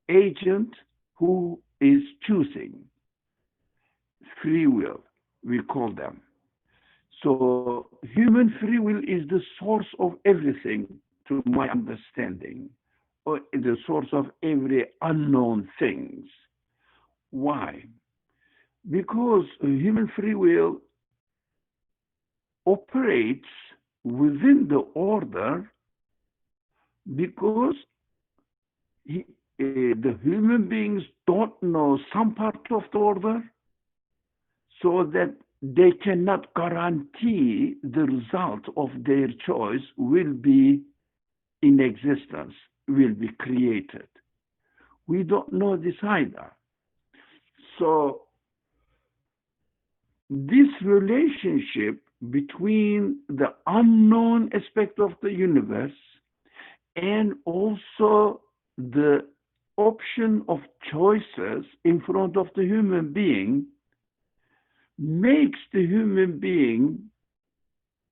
agent who is choosing. Free will, we call them. So human free will is the source of everything, to my understanding, or the source of every unknown things. Why? Because human free will operates within the order because the human beings don't know some part of the order, so that they cannot guarantee the result of their choice will be in existence, will be created. We don't know this either. So this relationship between the unknown aspect of the universe and also the option of choices in front of the human being makes the human being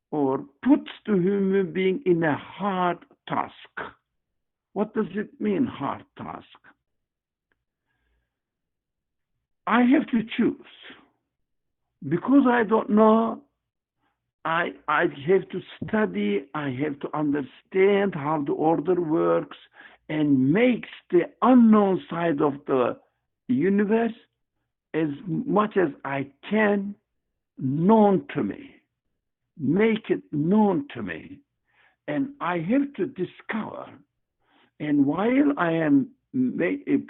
or puts the human being in a hard task. What does it mean, hard task? I have to choose. Because I don't know, I have to study, I have to understand how the order works and makes the unknown side of the universe as much as I can known to me. Make it known to me. And I have to discover. And while I am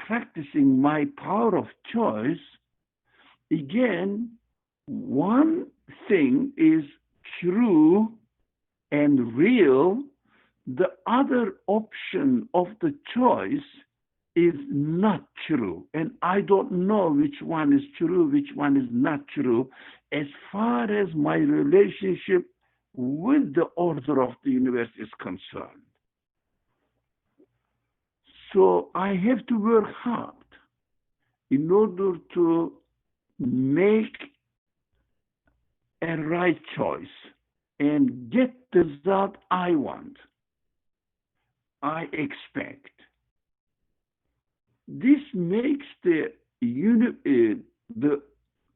practicing my power of choice, again, one thing is true and real. The other option of the choice is not true. And I don't know which one is true, which one is not true, as far as my relationship with the order of the universe is concerned. So I have to work hard in order to make a right choice and get the result I want, I expect. This makes the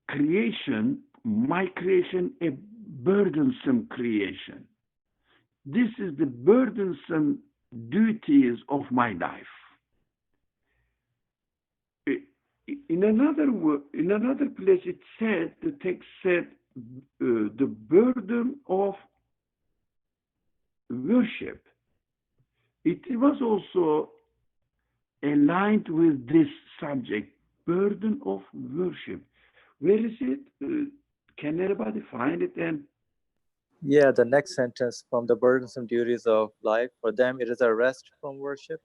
creation, my creation, a burdensome creation. This is the burdensome duties of my life. In another place, it said, the text said, the burden of worship. It was also aligned with this subject, burden of worship. Where is it? Can anybody find it? And Yeah, the next sentence, from the burdensome duties of life, for them it is a rest from worship.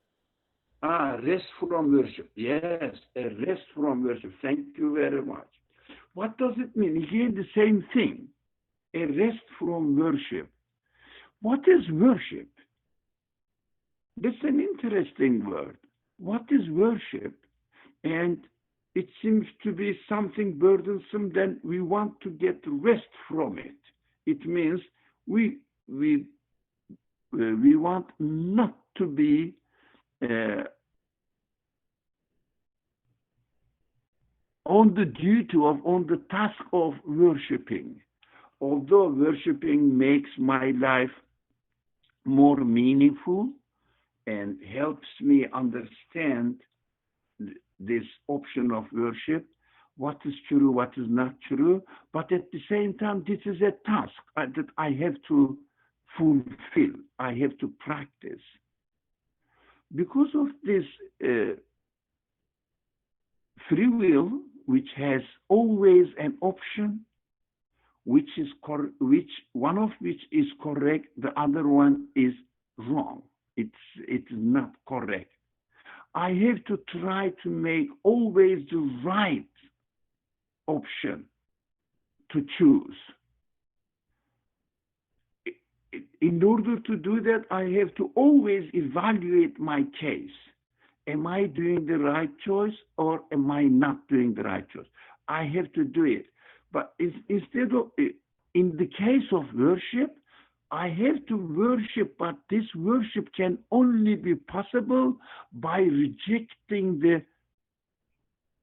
Rest from worship. Yes, a rest from worship. Thank you very much. What does it mean? Again, the same thing. A rest from worship. What is worship? That's an interesting word. What is worship? And it seems to be something burdensome, then we want to get rest from it. It means we want not to be on the duty of, on the task of worshiping. Although worshiping makes my life more meaningful and helps me understand this option of worship, what is true, what is not true, but at the same time, this is a task that I have to fulfill, I have to practice. Because of this free will, which has always an option, which one of which is correct, the other one is wrong. It's not correct. I have to try to make always the right option to choose. In order to do that, I have to always evaluate my case. Am I doing the right choice or am I not doing the right choice? I have to do it. But instead of, in the case of worship, I have to worship, but this worship can only be possible by rejecting the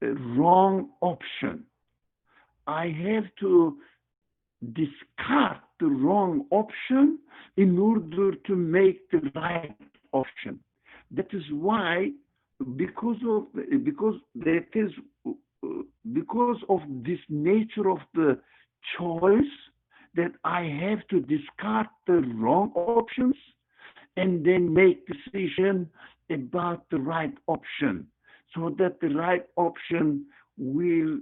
wrong option. I have to discard the wrong option in order to make the right option. That is why, because of this nature of the choice, that I have to discard the wrong options and then make decision about the right option, so that the right option will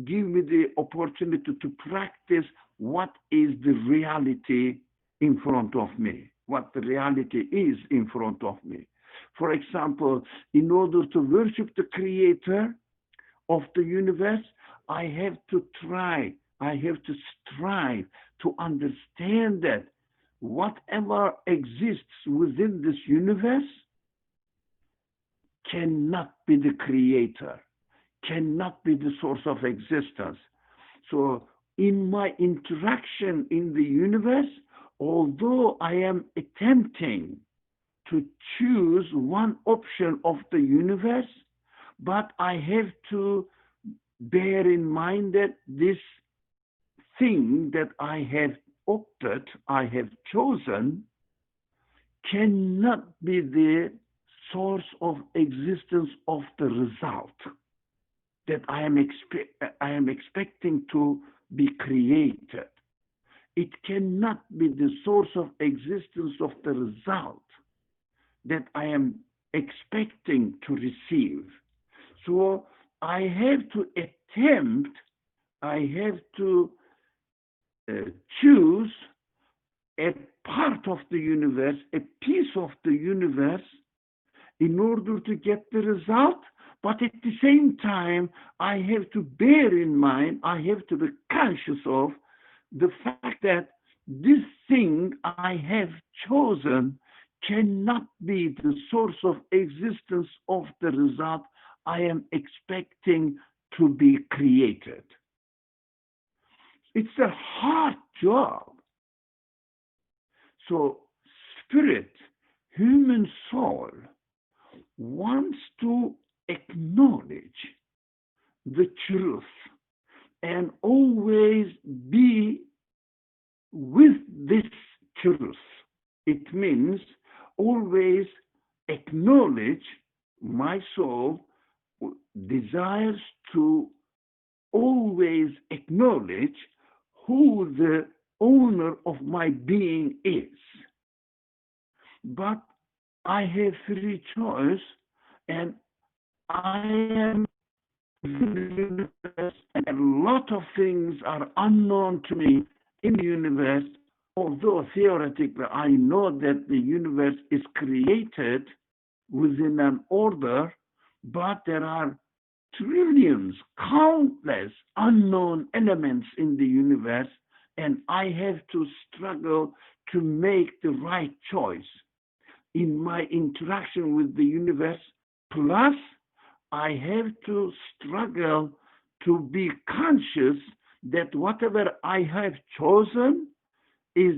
give me the opportunity to practice what is the reality in front of me, what the reality is in front of me. For example, in order to worship the creator of the universe, I have to strive to understand that whatever exists within this universe cannot be the creator, cannot be the source of existence. So in my interaction in the universe, although I am attempting to choose one option of the universe, but I have to bear in mind that this thing that I have opted, I have chosen, cannot be the source of existence of the result that I am expecting to be created. It cannot be the source of existence of the result that I am expecting to receive. So I have to attempt, I have to choose a part of the universe, a piece of the universe, in order to get the result. But at the same time, I have to bear in mind, I have to be conscious of the fact that this thing I have chosen cannot be the source of existence of the result I am expecting to be created. It's a hard job. So spirit, human soul, wants to acknowledge the truth and always be with this truth. It means always acknowledge, my soul desires to always acknowledge who the owner of my being is. But I have free choice, and I am in the universe, and a lot of things are unknown to me in the universe, although theoretically I know that the universe is created within an order, but there are trillions, countless unknown elements in the universe, and I have to struggle to make the right choice in my interaction with the universe. Plus, I have to struggle to be conscious that whatever I have chosen is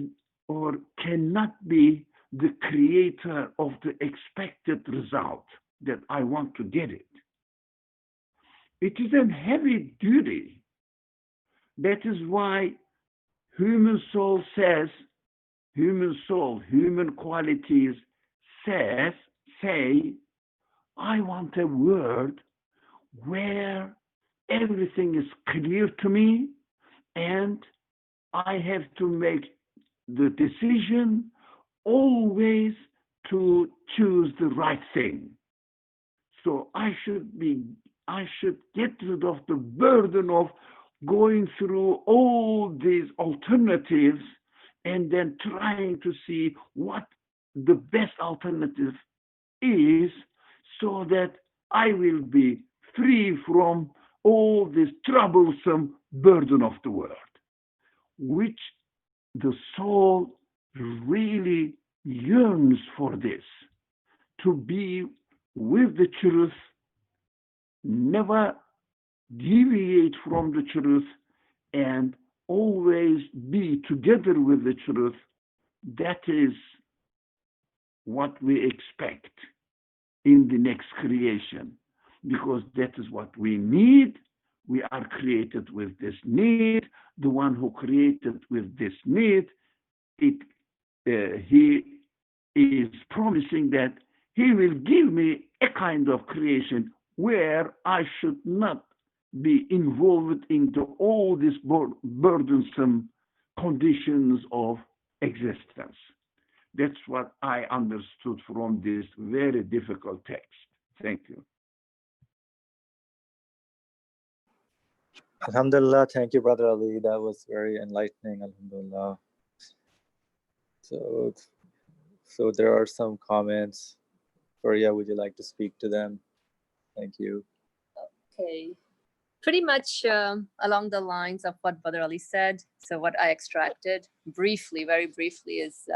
or cannot be the creator of the expected result that I want to get it. It is a heavy duty. That is why human soul says, human qualities say, I want a world where everything is clear to me and I have to make the decision always to choose the right thing. So I should get rid of the burden of going through all these alternatives and then trying to see what the best alternative is, so that I will be free from all this troublesome burden of the world, which the soul really yearns for this, to be with the truth, never deviate from the truth, and always be together with the truth. That is what we expect in the next creation, because that is what we need. We are created with this need. The one who created with this need, he is promising that he will give me a kind of creation where I should not be involved into all these burdensome conditions of existence. That's what I understood from this very difficult text. Thank you. Alhamdulillah, thank you, Brother Ali. That was very enlightening, Alhamdulillah. So there are some comments. Faria, would you like to speak to them? Thank you. Okay. Pretty much along the lines of what Brother Ali said. So what I extracted briefly, very briefly, is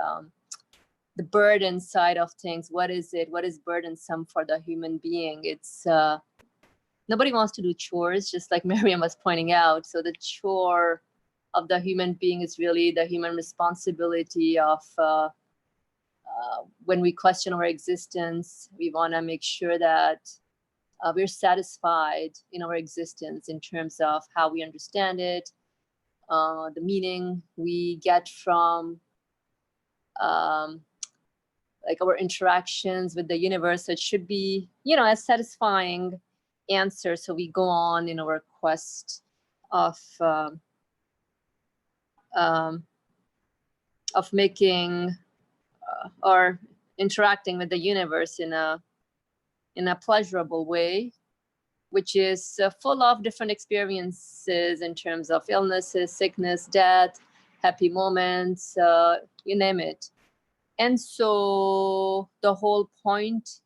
the burden side of things. What is it? What is burdensome for the human being? It's nobody wants to do chores, just like Miriam was pointing out. So the chore of the human being is really the human responsibility of when we question our existence, we want to make sure that we're satisfied in our existence in terms of how we understand it, the meaning we get from like our interactions with the universe. So it should be, a satisfying answer. So we go on in our quest of making or interacting with the universe in a pleasurable way, which is full of different experiences in terms of illnesses, sickness, death, happy moments, you name it. And so the whole point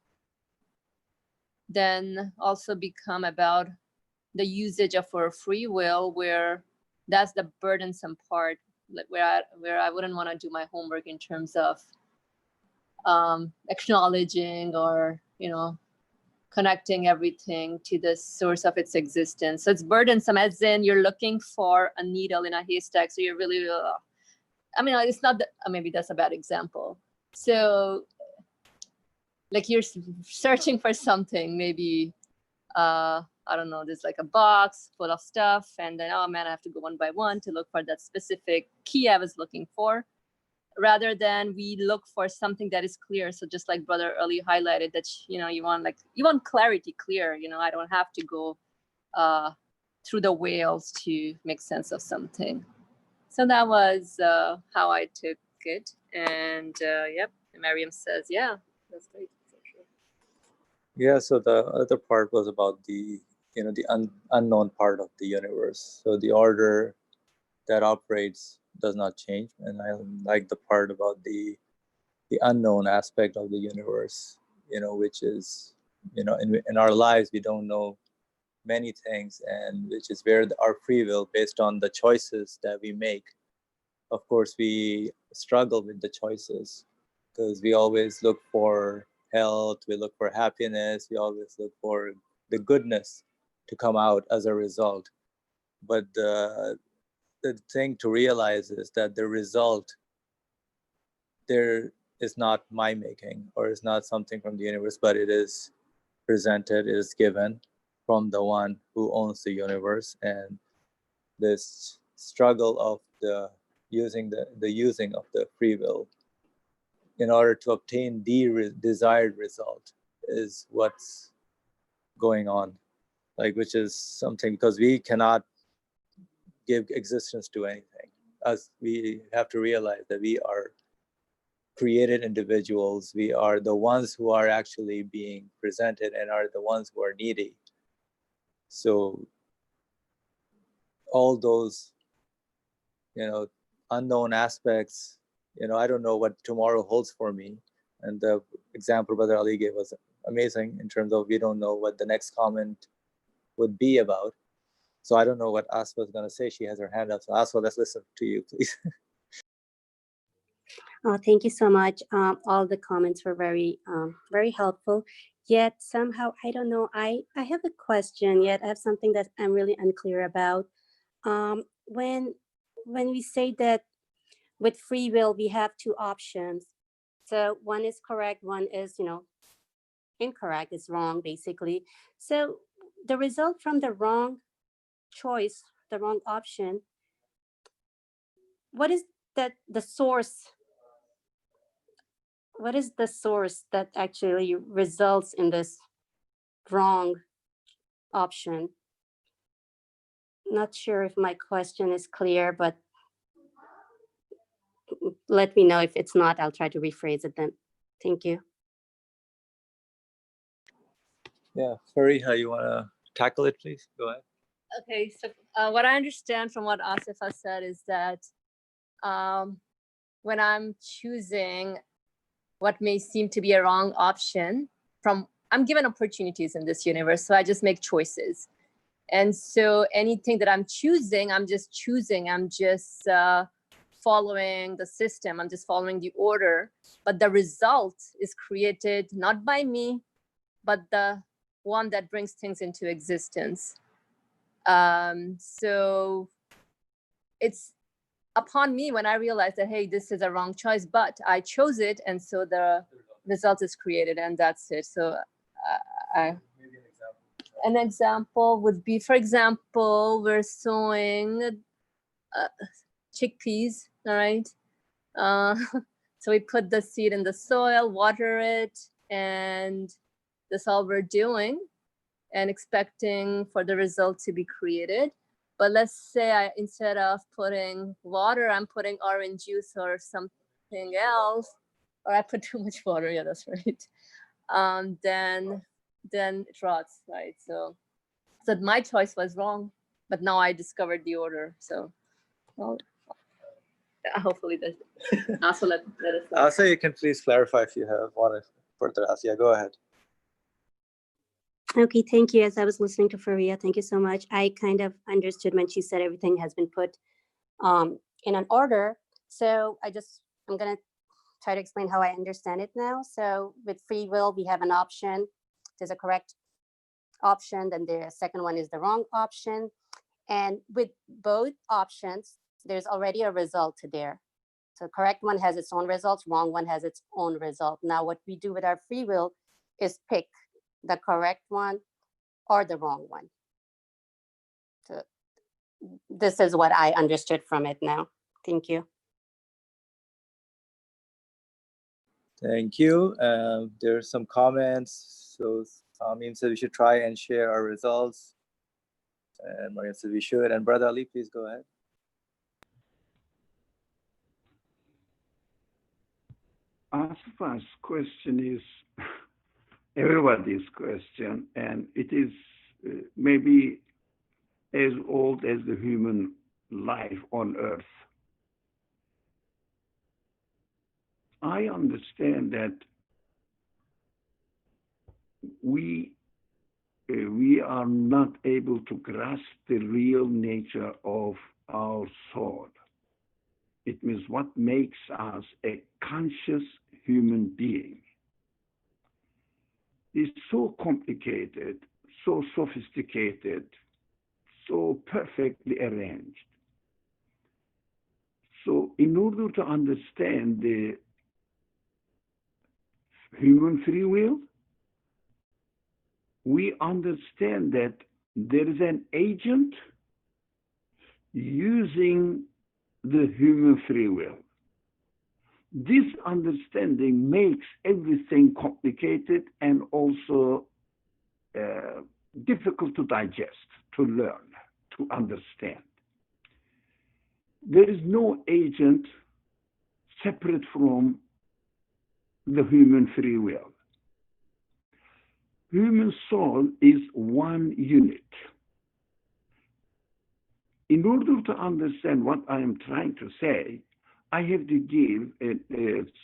then also become about the usage of our free will, where that's the burdensome part, where I wouldn't want to do my homework in terms of acknowledging or, connecting everything to the source of its existence. So it's burdensome, as in you're looking for a needle in a haystack. So you're really, it's not that, maybe that's a bad example. So like you're searching for something, maybe, I don't know, there's like a box full of stuff, and then, oh man, I have to go one by one to look for that specific key I was looking for, rather than we look for something that is clear. So just like Brother earlier highlighted, that, you want clarity, clear, I don't have to go through the whales to make sense of something. So that was how I took it. And yep, Miriam says, yeah, that's great. Yeah, so the other part was about the unknown part of the universe. So the order that operates does not change, and I like the part about the unknown aspect of the universe, which is, in our lives we don't know many things, and which is where our free will, based on the choices that we make. Of course, we struggle with the choices because we always look for health, we look for happiness, we always look for the goodness to come out as a result. But the thing to realize is that the result, there is not my making, or is not something from the universe, but it is presented, it is given from the one who owns the universe. And this struggle of the using of the free will in order to obtain the desired result is what's going on, like, which is something, because we cannot give existence to anything. As we have to realize that we are created individuals, we are the ones who are actually being presented and are the ones who are needy. So all those, unknown aspects, I don't know what tomorrow holds for me. And the example Brother Ali gave was amazing in terms of we don't know what the next comment would be about. So I don't know what Asfa is going to say. She has her hand up. So Asfa, let's listen to you, please. Oh, thank you so much. All the comments were very, very helpful. Yet somehow, I don't know, I have a question, yet I have something that I'm really unclear about. When we say that with free will, we have two options. So one is correct, one is, incorrect, is wrong, basically. So the result from the wrong choice, the wrong option, what is that the source? What is the source that actually results in this wrong option? Not sure if my question is clear, but let me know if it's not. I'll try to rephrase it then. Thank you. Yeah, Fariha, you want to tackle it, please? Go ahead. Okay, so what I understand from what Asifa said is that when I'm choosing what may seem to be a wrong option, I'm given opportunities in this universe, so I just make choices. And so anything that I'm choosing, I'm just following the system, I'm just following the order, but the result is created not by me, but the one that brings things into existence. So it's upon me when I realize that, hey, this is a wrong choice, but I chose it, and so the result is created, and that's it. So an example would be, for example, we're sowing chickpeas, all right? So we put the seed in the soil, water it, and that's all we're doing and expecting for the result to be created. But let's say instead of putting water, I'm putting orange juice or something else, or I put too much water, yeah, that's right. Then it rots, right? So my choice was wrong, but now I discovered the order. So, well, hopefully that also let us know. Asa, you can please clarify if you have wanted further ask. Yeah, go ahead. Okay, thank you. As I was listening to Faria, thank you so much. I kind of understood when she said everything has been put in an order. So I'm going to try to explain how I understand it now. So with free will, we have an option. There's a correct option, then the second one is the wrong option. And with both options, there's already a result there. So correct one has its own results, wrong one has its own result. Now what we do with our free will is pick the correct one or the wrong one. So this is what I understood from it now. Thank you. Thank you. There are some comments. So Amin said we should try and share our results. And Mariam said we should. And Brother Ali, please go ahead. Asfa's question is everybody's question, and it is maybe as old as the human life on earth. I understand that we are not able to grasp the real nature of our soul. It means what makes us a conscious human being. It's so complicated, so sophisticated, so perfectly arranged. So in order to understand the human free will, we understand that there is an agent using the human free will. This understanding makes everything complicated and also difficult to digest, to learn, to understand. There is no agent separate from the human free will. Human soul is one unit. In order to understand what I am trying to say, I have to give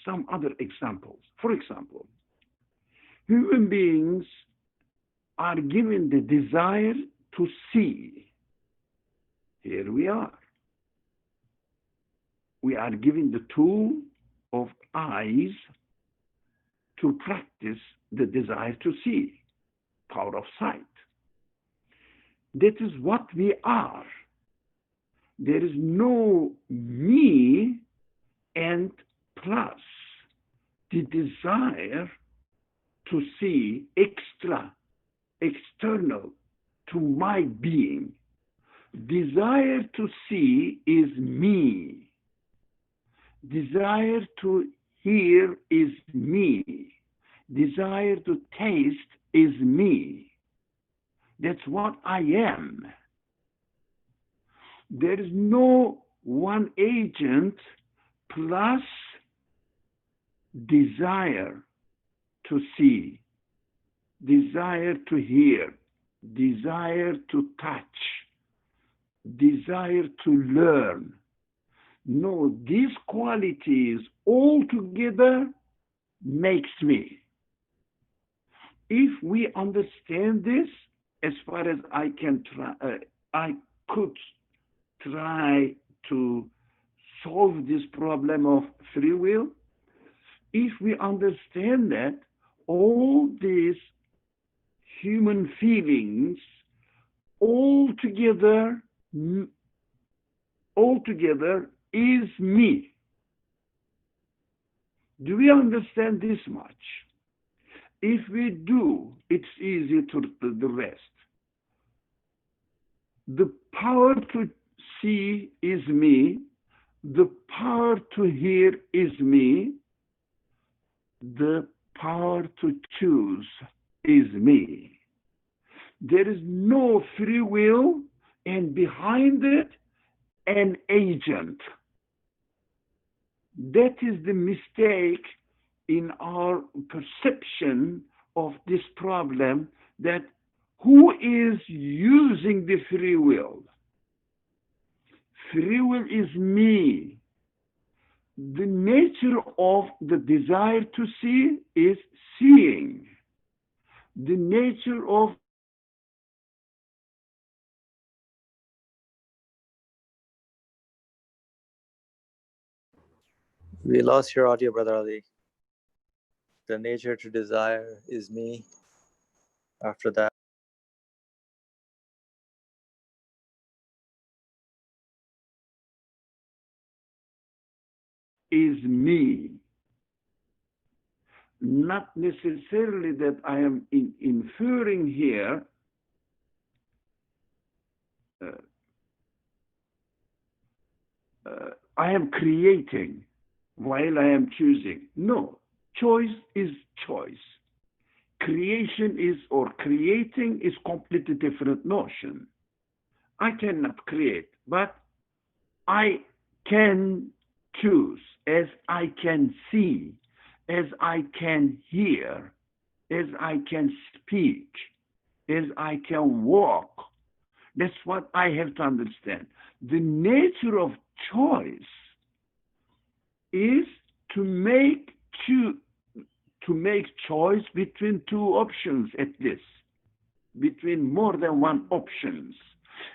some other examples. For example, human beings are given the desire to see. Here we are. We are given the tool of eyes to practice the desire to see, power of sight. That is what we are. There is no me and plus the desire to see external to my being. Desire to see is me. Desire to hear is me. Desire to taste is me. That's what I am. There is no one agent plus desire to see, desire to hear, desire to touch, desire to learn. No, these qualities all together makes me. If we understand this, as far as I can try, I could try to solve this problem of free will. If we understand that all these human feelings all together is me. Do we understand this much? If we do, it's easy to the rest. The power to see is me. The power to hear is me. The power to choose is me. There is no free will, and behind it, an agent. That is the mistake in our perception of this problem, that who is using the free will? Free will is me. The nature of the desire to see is seeing. The nature of We lost your audio, Brother Ali. The nature to desire is me. After that, is me. Not necessarily that I am inferring here I am creating while I am choosing. No, choice is choice. Creation is, or creating is completely different notion. I cannot create, but I can choose, as I can see, as I can hear, as I can speak, as I can walk. That's what I have to understand. The nature of choice is to make choice between two options, at least, between more than one options.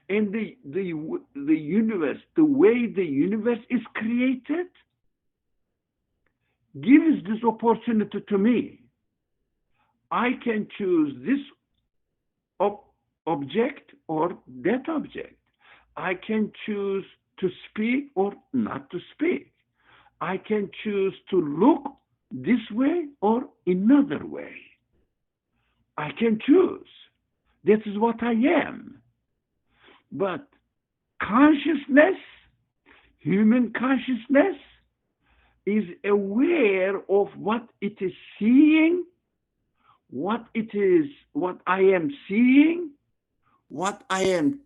And the universe, the way the universe is created, gives this opportunity to me. I can choose this object or that object. I can choose to speak or not to speak. I can choose to look this way or another way. I can choose. This is what I am. But consciousness, human consciousness, is aware of what it is seeing, what I am seeing, what I am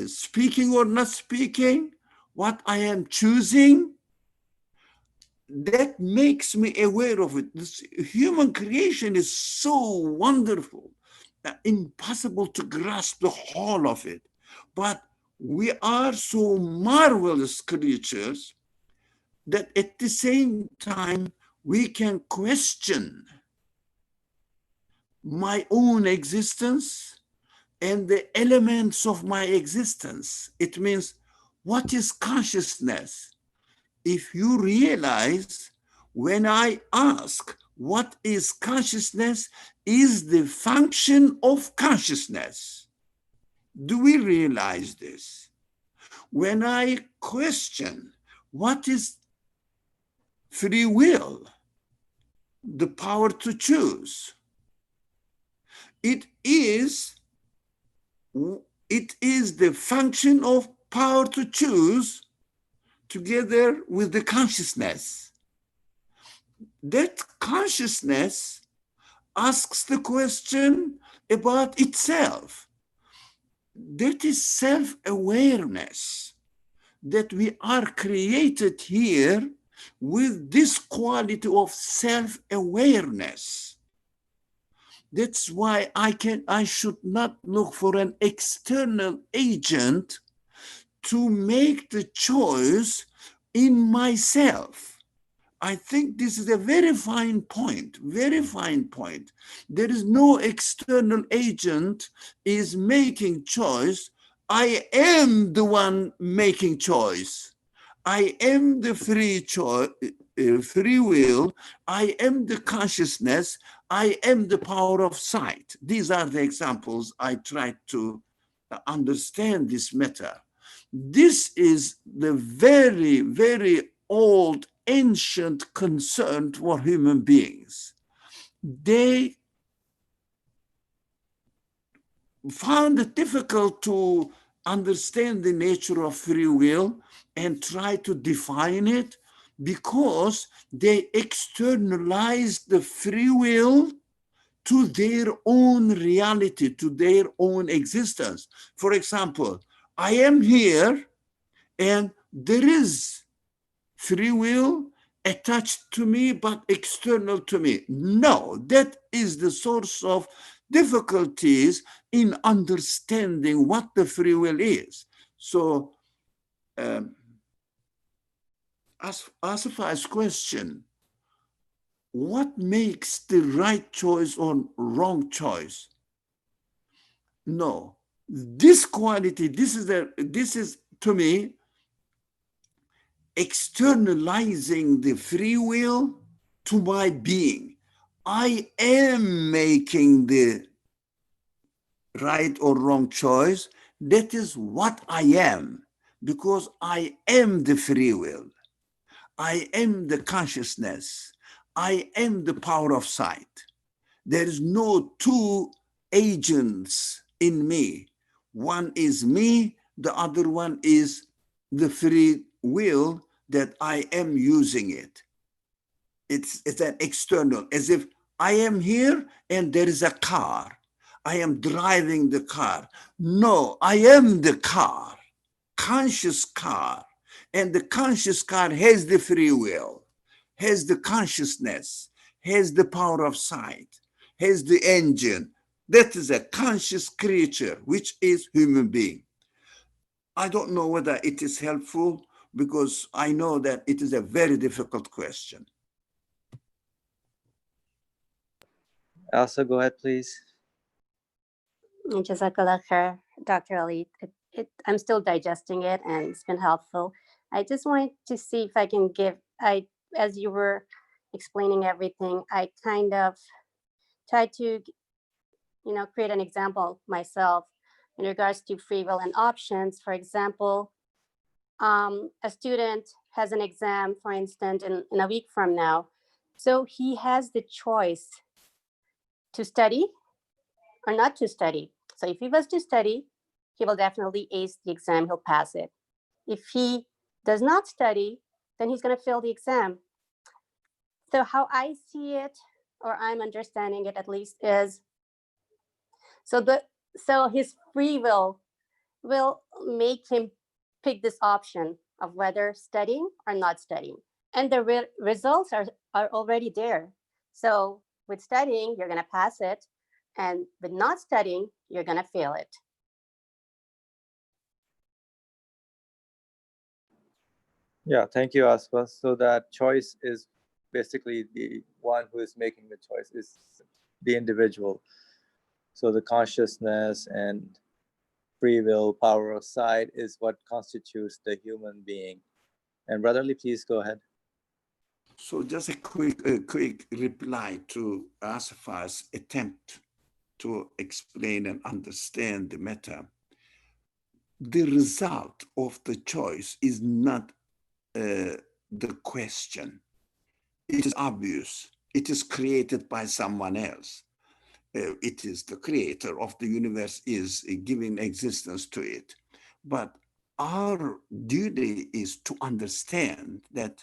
speaking or not speaking, what I am choosing. That makes me aware of it. This human creation is so wonderful, impossible to grasp the whole of it. But we are so marvelous creatures that at the same time, we can question my own existence and the elements of my existence. It means, what is consciousness? If you realize, when I ask, what is consciousness, is the function of consciousness. Do we realize this? When I question, what is free will, the power to choose, it is the function of power to choose together with the consciousness. That consciousness asks the question about itself. That is self-awareness, that we are created here with this quality of self-awareness. That's why I should not look for an external agent to make the choice in myself. I think this is a very fine point, very fine point. There is no external agent is making choice. I am the one making choice. I am the free will. I am the consciousness. I am the power of sight. These are the examples I tried to understand this matter. This is the very, very old, ancient concern for human beings. They found it difficult to understand the nature of free will and try to define it because they externalized the free will to their own reality, to their own existence. For example, I am here and there is free will attached to me but external to me. No, that is the source of difficulties in understanding what the free will is. So Asif's question, what makes the right choice or wrong choice? No, this quality, this is to me externalizing the free will to my being. I am making the right or wrong choice. That is what I am, because I am the free will. I am the consciousness. I am the power of sight. There is no two agents in me. One is me, the other one is the free will that I am using it. It's an external, as if I am here and there is a car. I am driving the car. No, I am the car, conscious car. And the conscious car has the free will, has the consciousness, has the power of sight, has the engine. That is a conscious creature, which is human being. I don't know whether it is helpful because I know that it is a very difficult question. Elsa, go ahead, please. Jazakallah khair, Dr. Ali. I'm still digesting it and it's been helpful. I just wanted to see if I can as you were explaining everything, I kind of tried to, create an example myself in regards to free will and options. For example, a student has an exam, for instance, in a week from now. So he has the choice to study or not to study. So if he was to study, he will definitely ace the exam, he'll pass it. If he does not study, then he's going to fail the exam. So how I see it, or I'm understanding it at least, is so his free will make him pick this option of whether studying or not studying. And the results are already there. So with studying, you're going to pass it. And with not studying, you're going to fail it. Yeah, thank you, Aspa. So that choice is basically the one who is making the choice is the individual. So the consciousness and free will, power of sight is what constitutes the human being. And Brotherly, please go ahead. So just a quick reply to Asfa's attempt to explain and understand the matter. The result of the choice is not the question. It is obvious. It is created by someone else. It is the creator of the universe is giving existence to it. But our duty is to understand that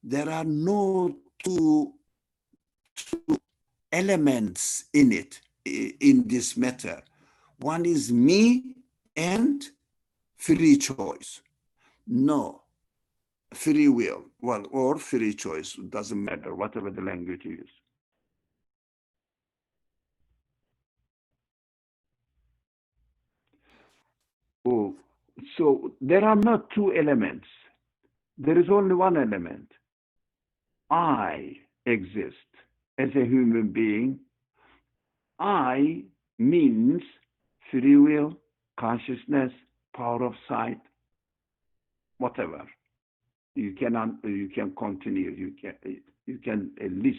there are no two elements in it, in this matter. One is me and free choice. No, free will, well, or free choice, doesn't matter, whatever the language you use. Oh, so there are not two elements. There is only one element. I exist as a human being. I means free will, consciousness, power of sight, whatever. You can continue. You can list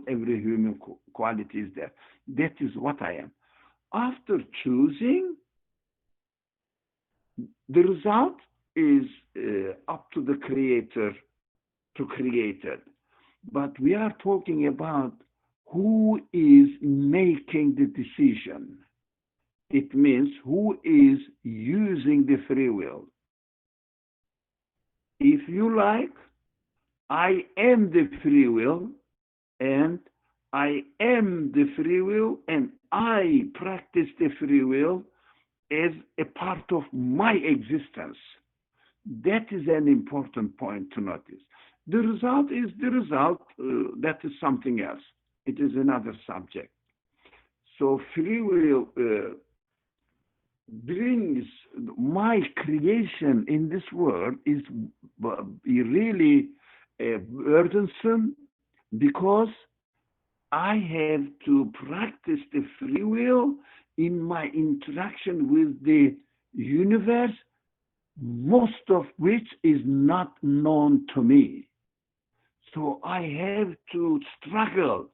every human quality is there. That is what I am. After choosing, the result is up to the creator to create it. But we are talking about who is making the decision. It means who is using the free will. If you like, I am the free will, and I am the free will, and I practice the free will as a part of my existence. That is an important point to notice. The result is the result. That is something else. It is another subject. So free will brings my creation in this world is really burdensome because I have to practice the free will in my interaction with the universe, most of which is not known to me. So I have to struggle,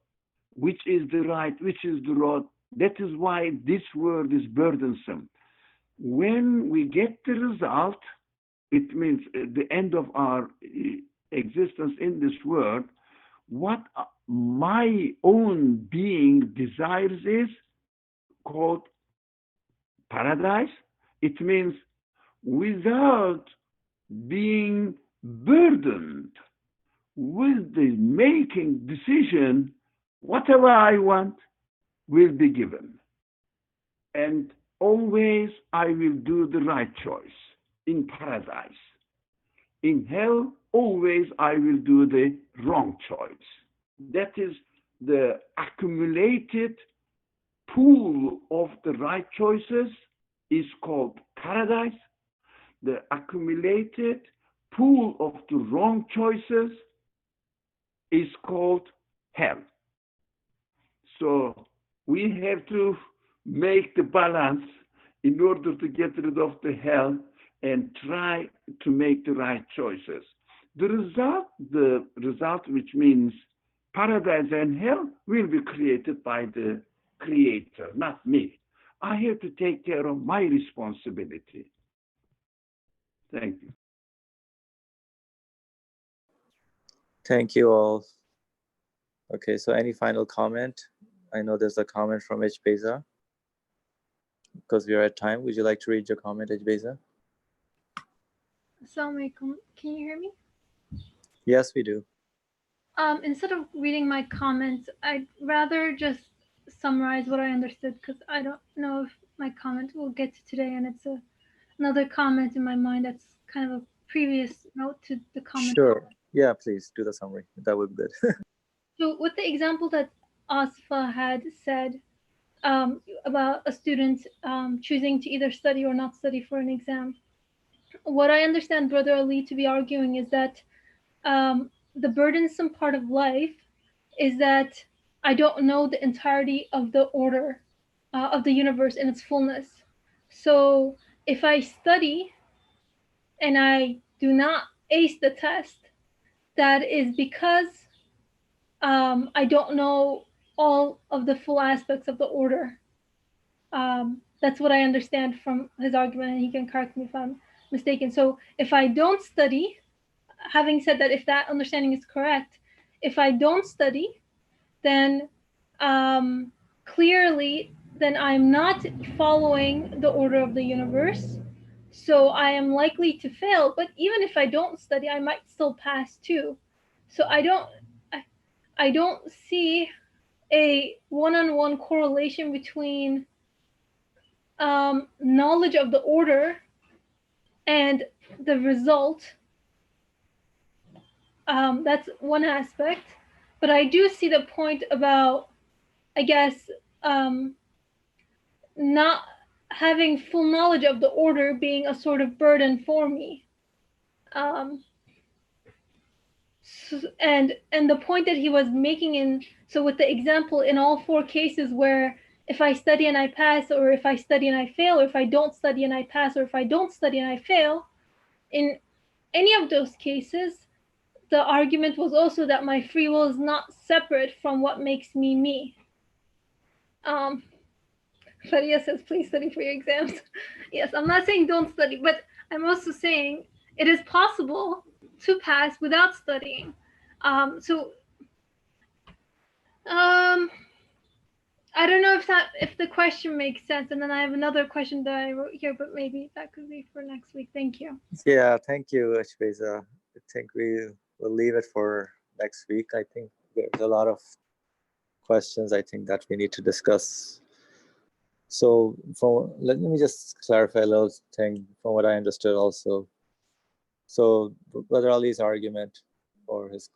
which is the right, which is the wrong. That is why this word is burdensome. When we get the result, it means the end of our existence in this world, what my own being desires is called paradise. It means without being burdened with the making decision, whatever I want will be given. And always I will do the right choice in paradise. In hell, always I will do the wrong choice. That is the accumulated pool of the right choices is called paradise. The accumulated pool of the wrong choices is called hell. So we have to make the balance in order to get rid of the hell and try to make the right choices. The result, which means paradise and hell, will be created by the creator, not me. I have to take care of my responsibility. Thank you. Thank you all. Okay, so any final comment? I know there's a comment from H. Beza. Because we are at time, would you like to read your comment, H. Beza? Assalamu alaikum. Can you hear me? Yes, we do. Instead of reading my comments, I'd rather just summarize what I understood, because I don't know if my comment will get to today, and it's another comment in my mind that's kind of a previous note to the comment. Sure. Yeah, please do the summary. That would be good. So with the example that Asfa had said about a student choosing to either study or not study for an exam, what I understand Brother Ali to be arguing is that the burdensome part of life is that I don't know the entirety of the order of the universe in its fullness. So if I study and I do not ace the test, that is because I don't know all of the full aspects of the order. That's what I understand from his argument, and he can correct me if I'm mistaken. So if I don't study, having said that, if that understanding is correct, if I don't study, then clearly, then I'm not following the order of the universe. So I am likely to fail. But even if I don't study, I might still pass too. So I don't see a one-on-one correlation between knowledge of the order and the result. That's one aspect. But I do see the point about, I guess, not having full knowledge of the order being a sort of burden for me. And the point that he was making so with the example in all four cases where if I study and I pass, or if I study and I fail, or if I don't study and I pass, or if I don't study and I fail, in any of those cases, the argument was also that my free will is not separate from what makes me me. Faria says, please study for your exams. Yes, I'm not saying don't study, but I'm also saying it is possible to pass without studying. I don't know if the question makes sense. And then I have another question that I wrote here, but maybe that could be for next week. Thank you. Yeah, thank you, H. Beza. I think we will leave it for next week. I think there's a lot of questions I think that we need to discuss. So let me just clarify a little thing from what I understood also. So Brother Ali's argument or his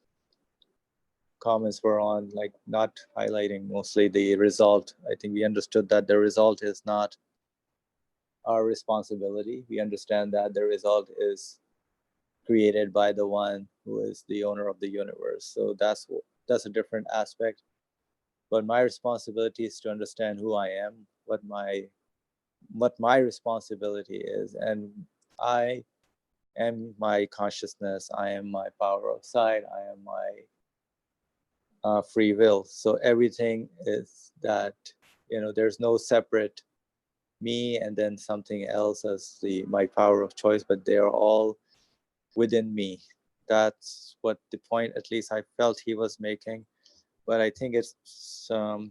comments were on like not highlighting mostly the result. I think we understood that the result is not our responsibility. We understand that the result is created by the one who is the owner of the universe. So that's a different aspect. But my responsibility is to understand who I am, what my responsibility is, and I am my consciousness. I am my power of sight. I am my free will. So everything is that, there's no separate me and then something else as my power of choice, but they are all within me. That's what the point, at least I felt he was making. But I think it's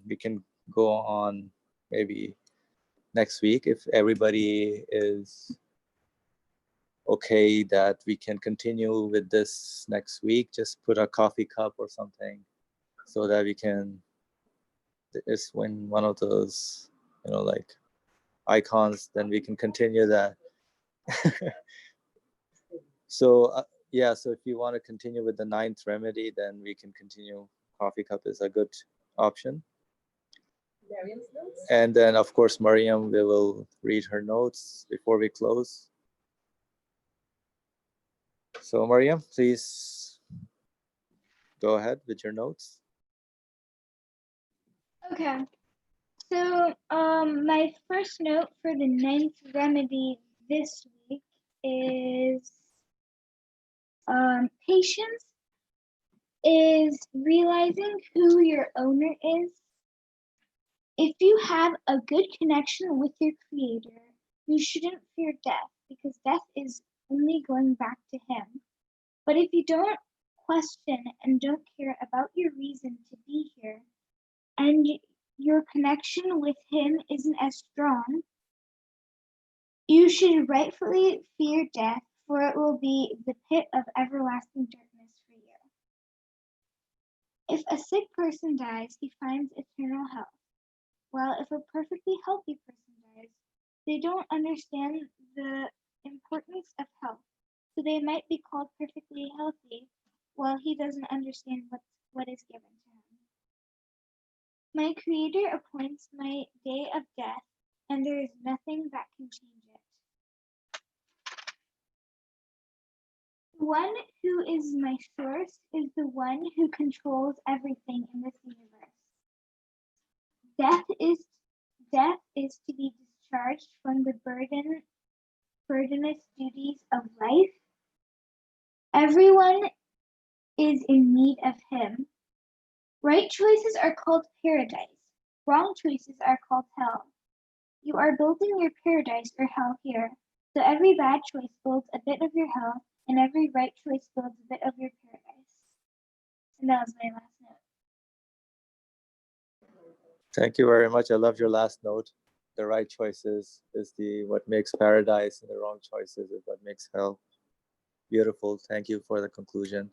we can go on maybe next week if everybody is okay that we can continue with this next week. Just put a coffee cup or something so that we can, it's when one of those, like icons, then we can continue that. So yeah, so if you want to continue with the 9th remedy, then we can continue. Coffee cup is a good option. And then of course, Mariam, we will read her notes before we close. So Mariam, please go ahead with your notes. Okay. So my first note for the 9th remedy this week is patience is realizing who your owner is. If you have a good connection with your creator, you shouldn't fear death because death is only going back to him. But if you don't question and don't care about your reason to be here, and your connection with him isn't as strong, you should rightfully fear death, for it will be the pit of everlasting darkness for you. If a sick person dies, he finds eternal health, while if a perfectly healthy person dies, they don't understand the importance of health, so they might be called perfectly healthy, while he doesn't understand what is given to him. My Creator appoints my day of death, and there is nothing that can change it. The one who is my source is the one who controls everything in this universe. Death is to be discharged from the burdenous duties of life. Everyone is in need of him. Right choices are called paradise. Wrong choices are called hell. You are building your paradise or hell here. So every bad choice builds a bit of your hell, and every right choice builds a bit of your paradise. And that was my last note. Thank you very much. I love your last note. The right choices is what makes paradise, and the wrong choices is what makes hell. Beautiful. Thank you for the conclusion.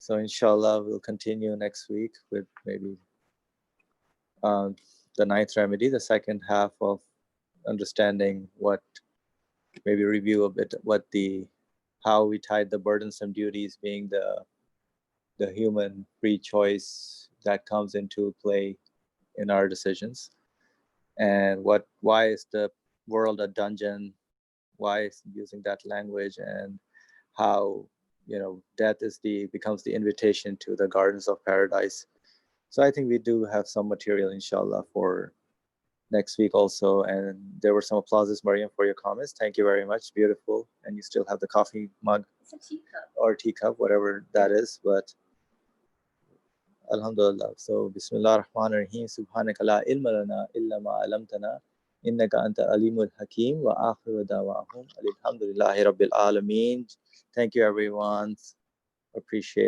So inshallah, we'll continue next week with maybe the ninth remedy, the second half of understanding maybe review a bit how we tied the burdensome duties being the human free choice that comes into play in our decisions, and why is the world a dungeon, why is using that language, and how death becomes the invitation to the gardens of paradise. So I think we do have some material inshallah for next week also. And there were some applauses, Mariam, for your comments. Thank you very much. Beautiful. And you still have the coffee mug. It's a teacup. Or teacup, whatever that is. But alhamdulillah. So bismillah ar-Rahman ar-Rahim. Subhanaka la ilma lana illa ma alamtana. Innaka anta alimul hakim. Wa akhiru dawahum alhamdulillahi rabbil alameen. Thank you, everyone. Appreciate it.